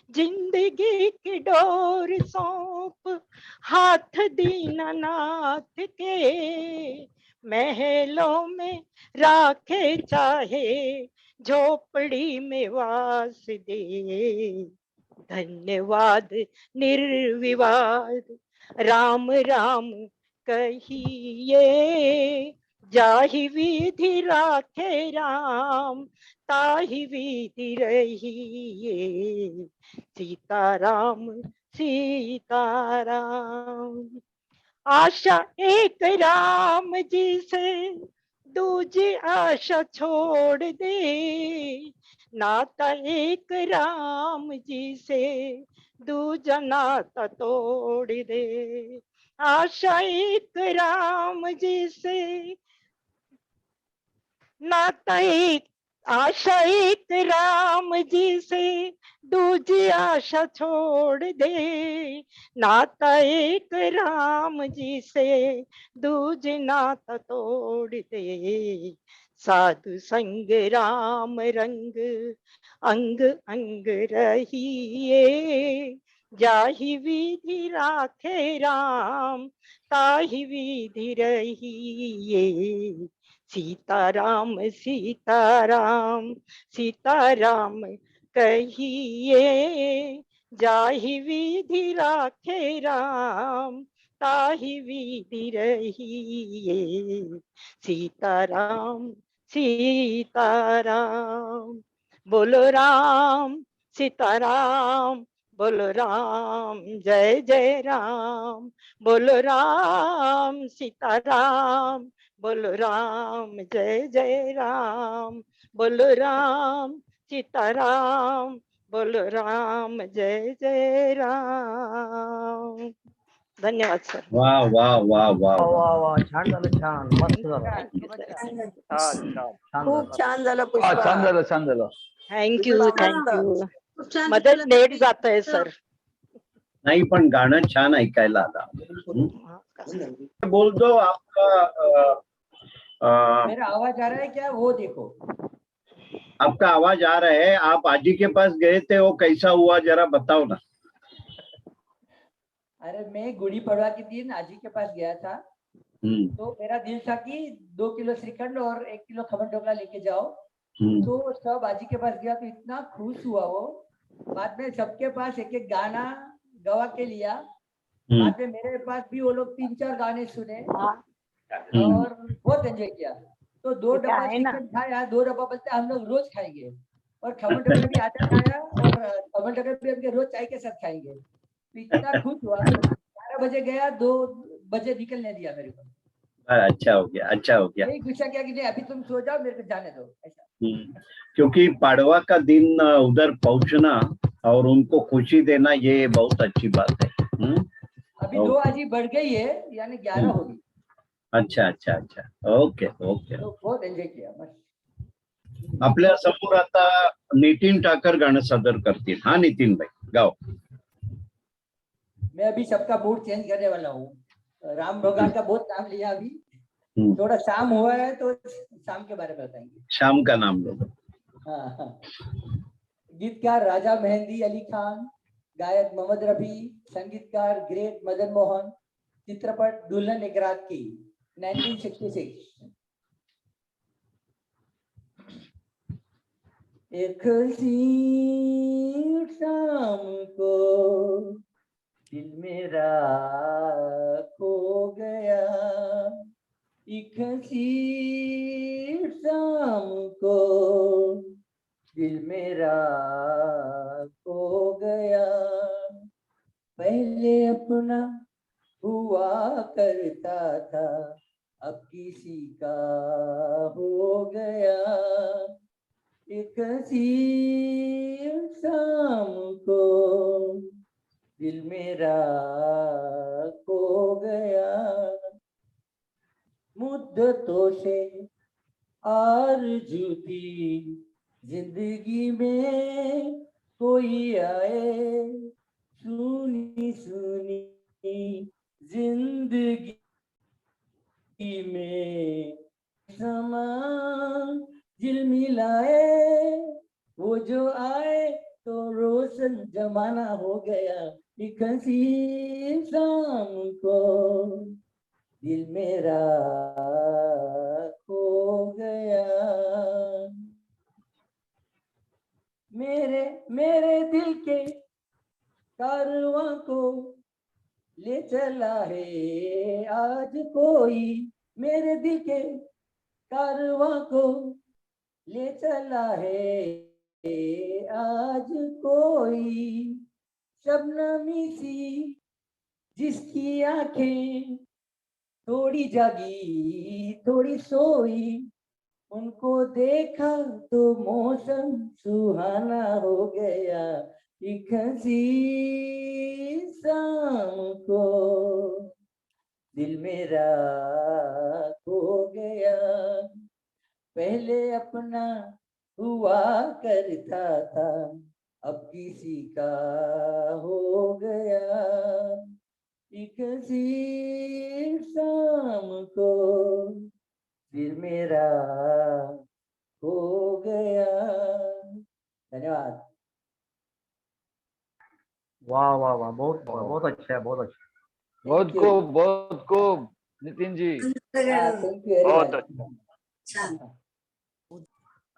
जिंदगी की डोर सौंप हाथ दीनानाथ के, महलों में राखे चाहे झोपड़ी में वास दे। धन्यवाद निर्विवाद राम राम कहिए, जाहि विधि राखे राम ताहि विधि रहिए। सीताराम सीताराम। आशा एक राम जी से दूजी आशा छोड़ दे, नाता एक राम जी से दूजा नाता तोड़ दे। आशा एक राम जी से नाता एक, आशा एक राम जी से दूजी आशा छोड़ दे, नाता एक राम जी से दूजी नाता तोड़ दे। साधु संग राम रंग अंग अंग रहिए, जाहि विधि राखे राम ताहि विधि रहिए। सीताराम सीताराम सीताराम कहिए, जाहि विधि राखे राम ताहि विधि रहिए। सीताराम सीताराम। बोलो राम सीताराम, बोलो राम जय जय राम। बोलो राम सीताराम, बोलो राम जय जय राम। बोलो राम सीताराम, बोलो राम जय जय राम। धन्यवाद सर. वा वा वा वा वा वा. वा वा, छान झालं, छान मस्त झालं. खूप छान झालं हा, पुष्पा. छान झालं, छान झालं. Thank you thank you. मदत लेट जात आहे सर. नाही पण गाणं छान ऐकायला आलं. बोल दो आपका मेरा आवाज आ रहा है क्या? वो देखो. आपका आवाज आ रहा है. आप आजी के पास गए थे, वो कैसा हुआ जरा बताओ ना. अरे मैं गुड़ी पड़वा के दिन आजी के पास गया था, तो मेरा दिल था कि 2 किलो श्रीखंड और 1 किलो खमन ढोकला लेके जाओ. तो सब आजी के पास गया तो इतना खुश हुआ वो. बाद में सबके पास एक एक गाना गवा के लिया. बाद में मेरे पास भी वो लोग 3-4 गाने सुने और बहुत एंजॉय किया. तो 2 डब्बा श्रीखंड खाया, 2 डब्बा बोलते हम लोग रोज खाएंगे. और खमन ढोकला भी आधा खाया और खमन ढोकला भी हम रोज चाय के साथ खाएंगे. तो इतना खुश हुआ. 12 बजे गया, 2 बजे निकलने दिया मेरे को. अच्छा हो गया, अच्छा हो गया. यही गुस्सा किया कि नहीं अभी तुम सो जाओ, मेरे को जाने दो ऐसा. क्योंकि पाड़वा का दिन उधर पहुंचना और उनको खुशी देना, ये बहुत अच्छी बात है. अभी 2 आजी बढ़ गई है, यानी 11 होगी. अच्छा अच्छा अच्छा. Okay okay. तो बहुत एंजॉय किया मस्त. आपल्या समोर आता नितीन ठाकर गाणं सादर करतील. हा नितीन भाई गाओ. मैं अभी सबका मूड चेंज करने वाला हूँ. राम भगवान का बहुत नाम लिया अभी. थोड़ा शाम हुआ है तो शाम के बारे में बताएंगे. शाम का नाम लो. हाँ. गीतकार राजा मेहंदी अली खान, गायक मोहम्मद रफी, संगीतकार ग्रेट मदन मोहन. चित्रपट दुल्हन एक रात की 1966. एक हसीन शाम को दिल मेरा खो गया. एक हसीन शाम को दिल मेरा खो गया. पहले अपना हुआ करता था, अब किसी का हो गया. एक हसीन शाम को दिल मेरा खो गया. मुद्दतों से आरज़ू थी जिंदगी में कोई आए, सुनी सुनी जिंदगी में समा झिलमिलाए, वो जो आए तो रोशन जमाना हो गया, एक हंसी शाम को दिल मेरा खो गया। मेरे मेरे दिल के कारवां को ले चला है आज कोई, मेरे दिल के कारवां को ले चला है आज कोई। शबनमी सी जिसकी आंखें थोड़ी जागी थोड़ी सोई, उनको देखा तो मौसम सुहाना हो गया, एक हंसी शाम को दिल मेरा खो गया। पहले अपना हुआ करता था, अब किसी का हो गया, एक हंसी शाम को दिल मेरा खो गया। धन्यवाद। वाह वाह वाह, बहुत बहुत अच्छा है, बहुत अच्छा। बहुत खूब नितीन जी. थँक यू बहुत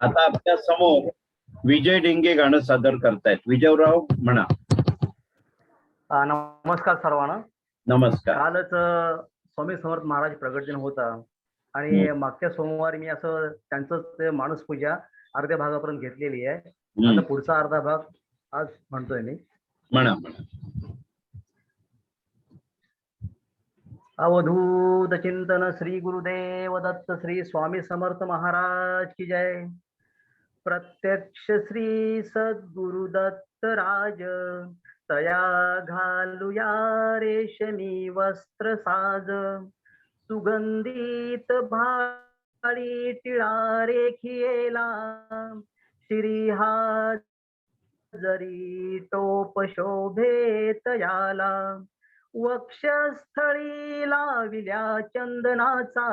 आता आपल्या समोर विजय डेंगे गाणं सादर करतायत. विजयराव म्हणा. नमस्कार सर्वांना. नमस्कार. कालच स्वामी समर्थ महाराज प्रगट दिन होता आणि मागच्या सोमवारी मी असं त्यांचं माणूस पूजा अर्ध्या भागापर्यंत घेतलेली आहे. आता पुढचा अर्धा भाग आज म्हणतोय मी. म्हणा. अवधूत चिंतन श्री गुरुदेव दत्त श्री स्वामी समर्थ महाराज की जय. प्रत्यक्ष श्री सद्गुरु दत्त राज, तया घालूया रेशमी वस्त्र साज, सुगंधित भाळी टिळा रेखिएला, श्री हा जरी टोप शोभे तयाला, वक्षस्थळी लाविल्या चंदनाचा,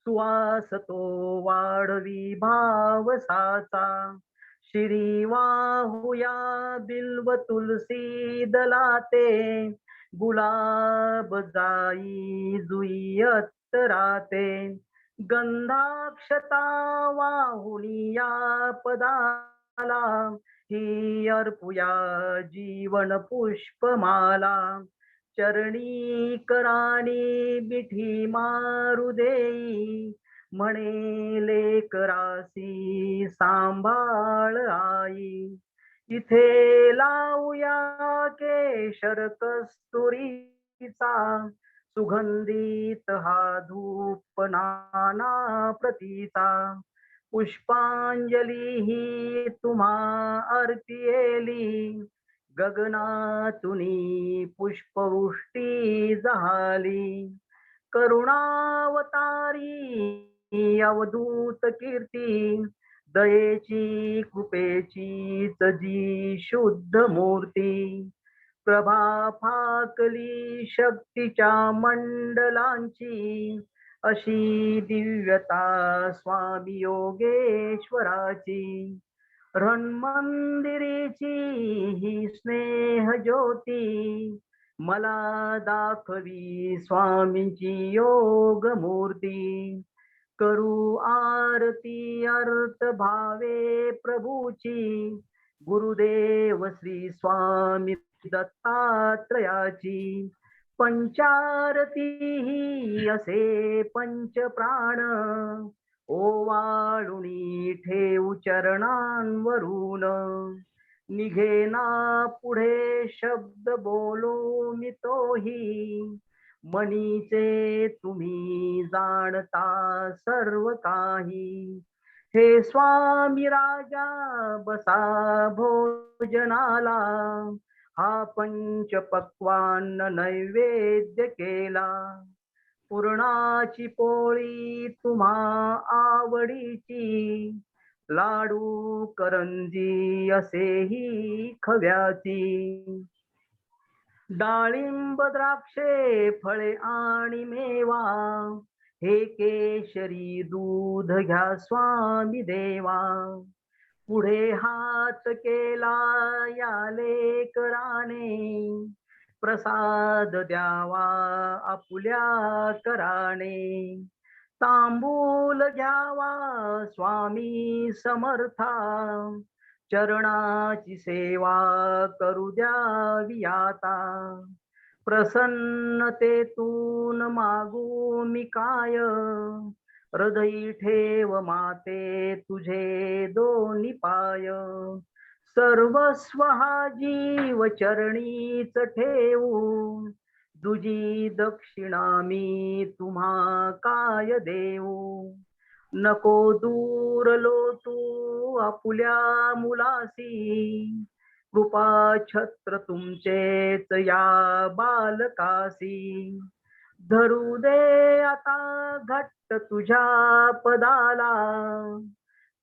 सुवास तो वाढवी भावसाचा, श्री वाहुया बिल्व तुलसी दलाते, गुलाब जाई जुई अत्तराते, गंधाक्षता वाहुनिया पदाला, ही अर्पुया जीवन पुष्पमाला, चरणी करानी मिठी मारू देई, म्हणे लेकरासी सांभाळ आई, इथे लावूया केशर कस्तुरीचा, सुगंधित हा धूप नाना प्रतीचा, पुष्पांजली ही तुम्हा अर्पिएली, गगनातुनी पुष्पवृष्टी झाली, करुणावतारी अवधूत कीर्ती, दयेची कृपेची जी शुद्ध मूर्ती, प्रभा फाकली शक्तीच्या मंडलांची, अशी दिव्यता स्वामी योगेश्वराची, रणमंदिरीची ही स्नेह ज्योती, मला दाखवी स्वामींची योग मूर्ती, करू आरती अर्थ भावे प्रभूची, गुरुदेव श्री स्वामी दत्तात्रयाची, पंचारती ही असे पंच प्राण, ओवाळुनी ठेऊ चरणांवरून, निघेना पुढे शब्द बोलू मी तोही, मनीचे तुम्ही जाणता सर्व काही, हे स्वामी राजा बसा भोजनाला, हा पंच पक्वान्न नैवेद्य केला, पुरणाची पोळी तुम्हा आवडीची, लाडू करंजी असेही खव्याची, डाळिंब द्राक्षे फळे आणि मेवा, हे केशरी दूध घ्या स्वामी देवा, पुढे हात केला या लेकराने, प्रसाद द्यावा आपुल्या कराने, तांबूल घ्यावा स्वामी समर्था, चरणाची सेवा करू द्यावी आता, प्रसन्नतेतून मागू मी काय, हृदयी ठेव माते तुझे दोन्ही पाय, सर्वस्व हा जीव चरणीच ठेवू, तुझी दक्षिणा मी तुम्हा काय देऊ, नको दूर लोटू आपुल्या मुलासी, कृपा छत्र तुमचेच या बालकासी, धरू दे आता घट्ट तुझ्या पदाला,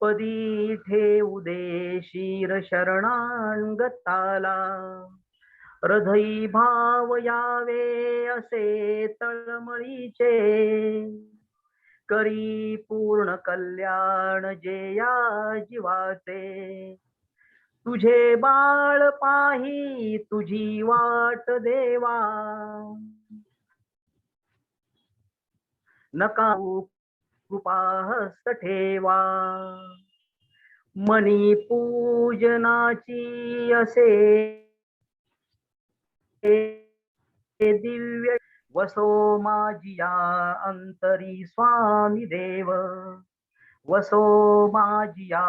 पदी ठेवू दे शिर शरणांगताला, हृदयी भाव यावे असे तळमळीचे, करी पूर्ण कल्याण जे या जीवाचे, तुझे बाळ पाही तुझी वाट देवा, नका कृपा हस्त ठेवा, मनी पूजनाची असे दिव्य, वसो माझी या अंतरी स्वामी देव, वसो माझी या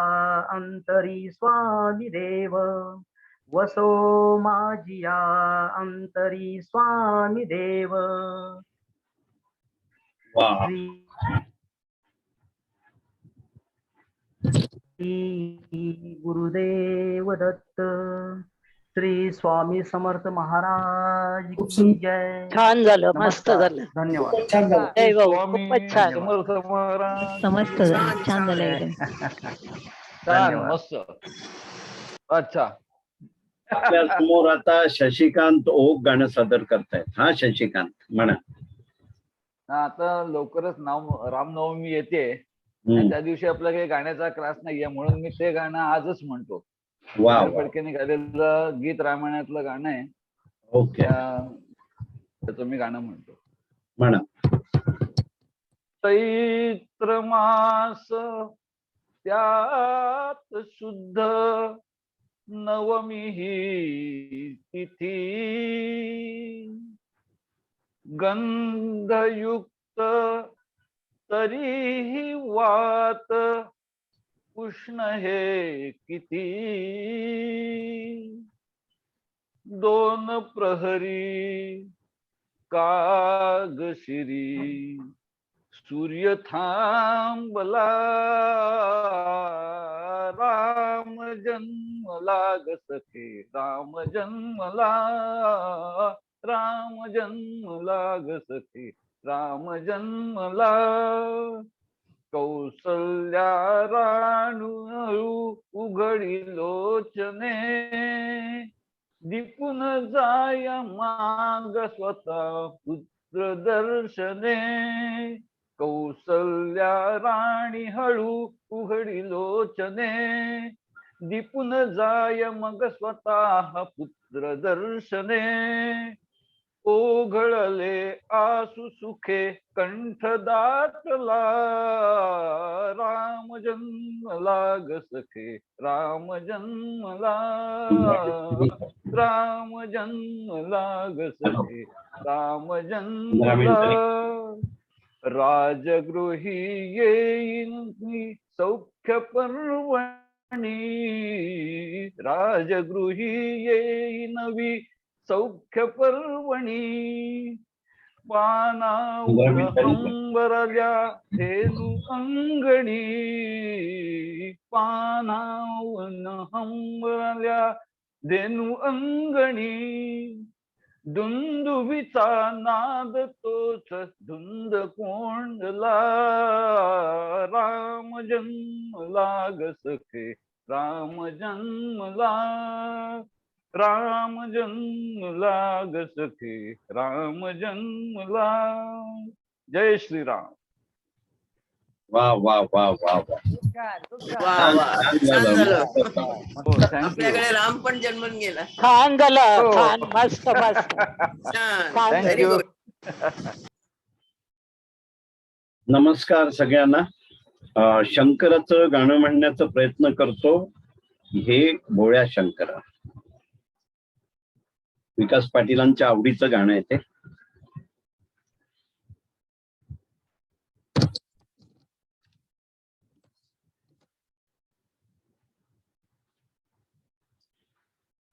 अंतरी स्वामी देव, वसो माझी या अंतरी स्वामी देव. गुरुदेव दत्त. श्री स्वामी समर्थ महाराज की जय. छान झालं, मस्त नमस्कार. झालं. धन्यवाद. जय भाऊ, खूपच छान. समर्थ महाराज. समस्त झालं, छान झालं एकदम. छान, धन्यवाद. मस्त. अच्छा, आपल्या समोर आता शशिकांत ओक गाणं सादर करतायत. हा शशिकांत म्हणा. आता लवकरच रामनवमी येते आणि त्या दिवशी आपला काही गाण्याचा क्लास नाहीये, म्हणून मी ते गाणं आजच म्हणतो. फडकेने गायलेलं गीत रामायणातलं गाणं आहे. ओके, त्याचं मी गाणं म्हणतो. म्हणा. चैत्र मास त्यात शुद्ध नवमी ही तिथी, गंधयुक्त तरीही वात उष्ण हे किती, दोन प्रहरी कागशिरी सूर्य थांबला, राम जन्मला ग सखे, राम जन्मला, राम जन्मला ग सखे, राम जन्मला. कौसल्या राणू उघडी लोचने, दिपून जाय माग स्वतः पुत्र दर्शने. कौसल्या राणी हळू उघडी लोचने, दिपून जाय मग स्वतः पुत्र दर्शने. ओघळले आसु सुखे कंठ दाटला, राम जन्मला ग सखे, राम जन्मला, राम जन्मला ग सखे, राम जन्मला. राजगृही येईन सौख्य पर्वणी, राजगृही येईनवी सौख्य पर्वणी. पानावर हंबरल्या धेनु अंगणी, पानावन हंबरल्या धेनु अंगणी. दुंदुभीचा नाद तोच धुंद कोंडला, राम जन्मला ग सखे राम जन्मला, राम जन्मला ग सखे राम जन्मला. जय श्रीराम. वा वा वा वा वा. वा वा छान झालं. आपल्याकडे राम पण जन्मून गेला. छान झालं, छान, मस्त मस्त. छान, व्हेरी गुड. नमस्कार सगळ्यांना. शंकराचं गाणं म्हणण्याचा प्रयत्न करतो. हे भोळ्या शंकरा, विकास पाटीलांच्या आवडीचं गाणं आहे ते.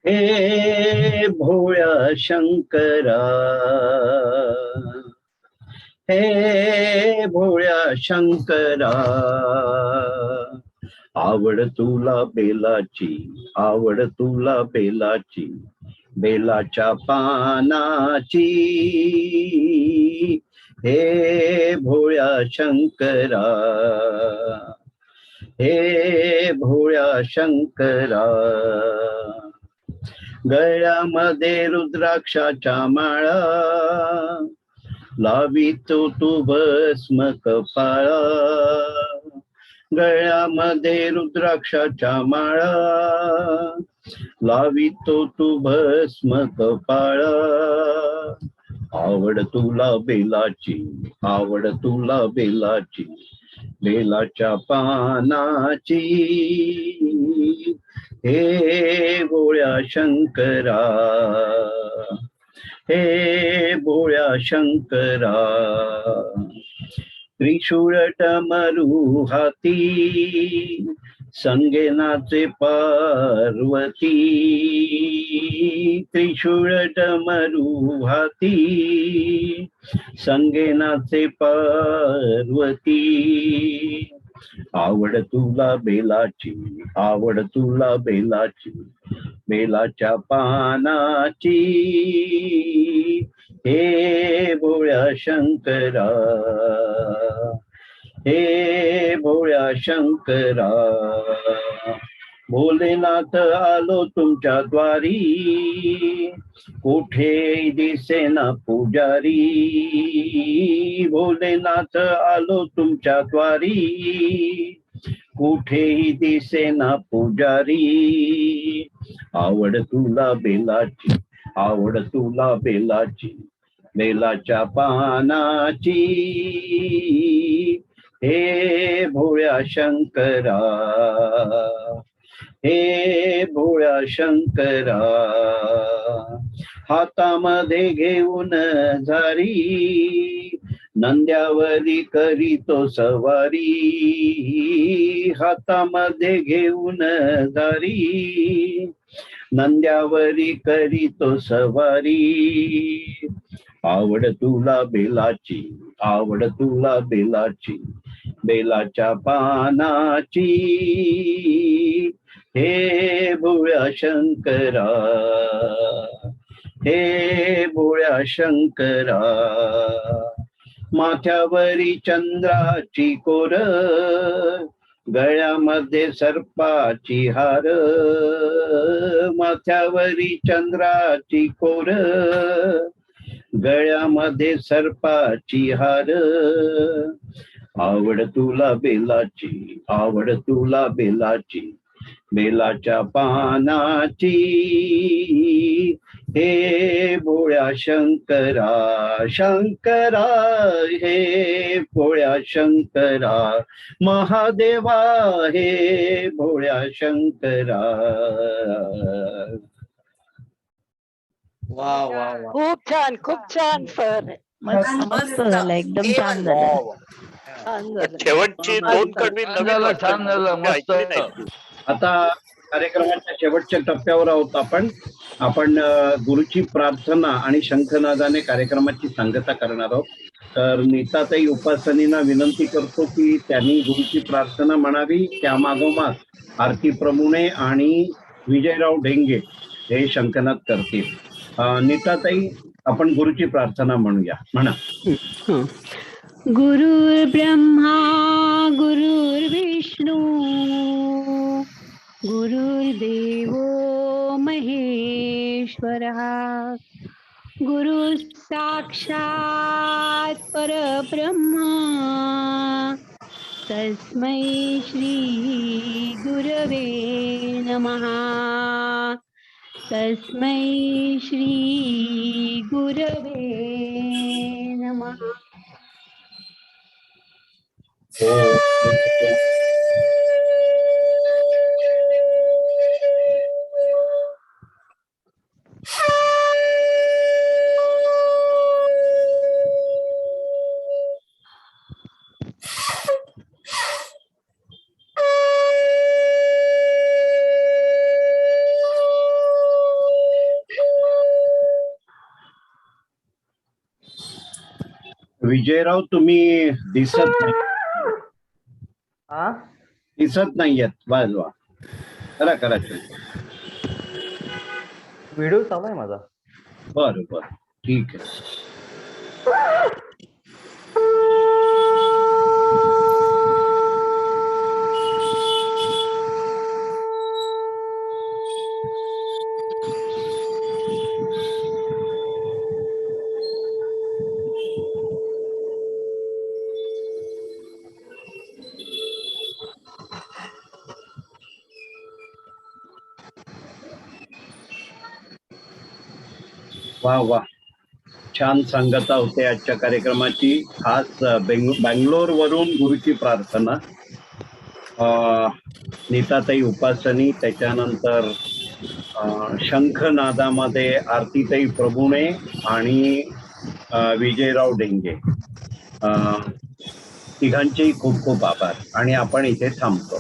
हे भोळ्या शंकरा, हे भोळ्या शंकरा, आवड तुला बेलाची, आवड तुला बेलाची, बेलाच्या पानाची. हे भोळ्या शंकरा, हे भोळ्या शंकरा, गळ्यामध्ये रुद्राक्षाच्या माळा, लावितो तू भस्म कपाळा. गळ्यामध्ये रुद्राक्षाच्या माळा, लावितो तू भस्म कपाळा. आवड तुला बेलाची, आवड तुला बेलाची, बेलाच्या पानाची. हे भोळ्या शंकरा, हे भोळ्या शंकरा, त्रिशूळ डमरू हाती, संगेनाचे पार्वती. त्रिशूळ डमरू हाती, संगेनाचे पार्वती. आवड तुला बेलाची, आवड तुला बेलाची, बेलाच्या पानाची. हे भोळ्या शंकरा, हे भोळ्या शंकरा, भोलेनाथ आलो तुमच्या द्वारी, कुठे दिसेना पुजारी. भोलेनाथ आलो तुमच्या द्वारी, कुठेही दिसेना पुजारी. आवड तुला बेलाची, आवड तुला बेलाची, बेलाच्या पानाची. हे भोळ्या शंकरा, हे भोळ्या शंकरा, हातामध्ये घेऊन झारी, नंद्यावरी करीतो सवारी. हातामध्ये घेऊन झारी, नंद्यावरी करीतो सवारी. आवड तुला बेलाची, आवड तुला बेलाची, बेलाच्या पानाची. हे भोळ्या शंकरा, हे भोळ्या शंकरा, माथ्यावरी चंद्राची कोर, गळ्यामध्ये सर्पाची हार. माथ्यावरी चंद्राची कोर, गळ्यामध्ये सर्पाची हार. आवड तुला बेलाची, आवड तुला बेलाची, बेलाच्या पानाची. हे भोळ्या शंकरा, शंकरा, हे भोळ्या शंकरा, महादेवा, हे भोळ्या शंकरा. वा वा वा, खूप छान सर. मस्त झालं, एकदम छान झालं. शेवटची दोन कडवी नवीन छान झालं, मस्त. आता कार्यक्रमाच्या शेवटच्या टप्प्यावर आहोत आपण गुरुची प्रार्थना आणि शंखनादाने कार्यक्रमाची सांगता करणार आहोत. तर नीताताई उपासनींना विनंती करतो की त्यांनी गुरुची प्रार्थना म्हणावी. त्यामागोमाग आरती प्रमुणे आणि विजयराव ढेंगे हे शंखनाद करतील. नीताताई, आपण गुरुची प्रार्थना म्हणूया. म्हणा. गुरुर्ब्रह्मा गुरुर्विष्णू गुरुर्देवो महेश्वरः गुरु साक्षात परब्रह्मा तस्मै श्री गुरवे नमः. तस्मै श्री गुरवे नमः. विजयराव, तुम्ही दिसत नाही. दिसत नाहीयेत. वाजवा. करा करा. व्हिडिओ चालू आहे माझा. बरं बरं, ठीक आहे. वा वा, छान सांगता होते आजच्या कार्यक्रमाची. खास बँगलोर वरून गुरुची प्रार्थना. नीताताई उपासनी, त्याच्यानंतर शंखनादामध्ये आरतीताई प्रभुणे आणि विजयराव डेंगे, तिघांचेही खूप खूप आभार. आणि आपण इथे थांबतो.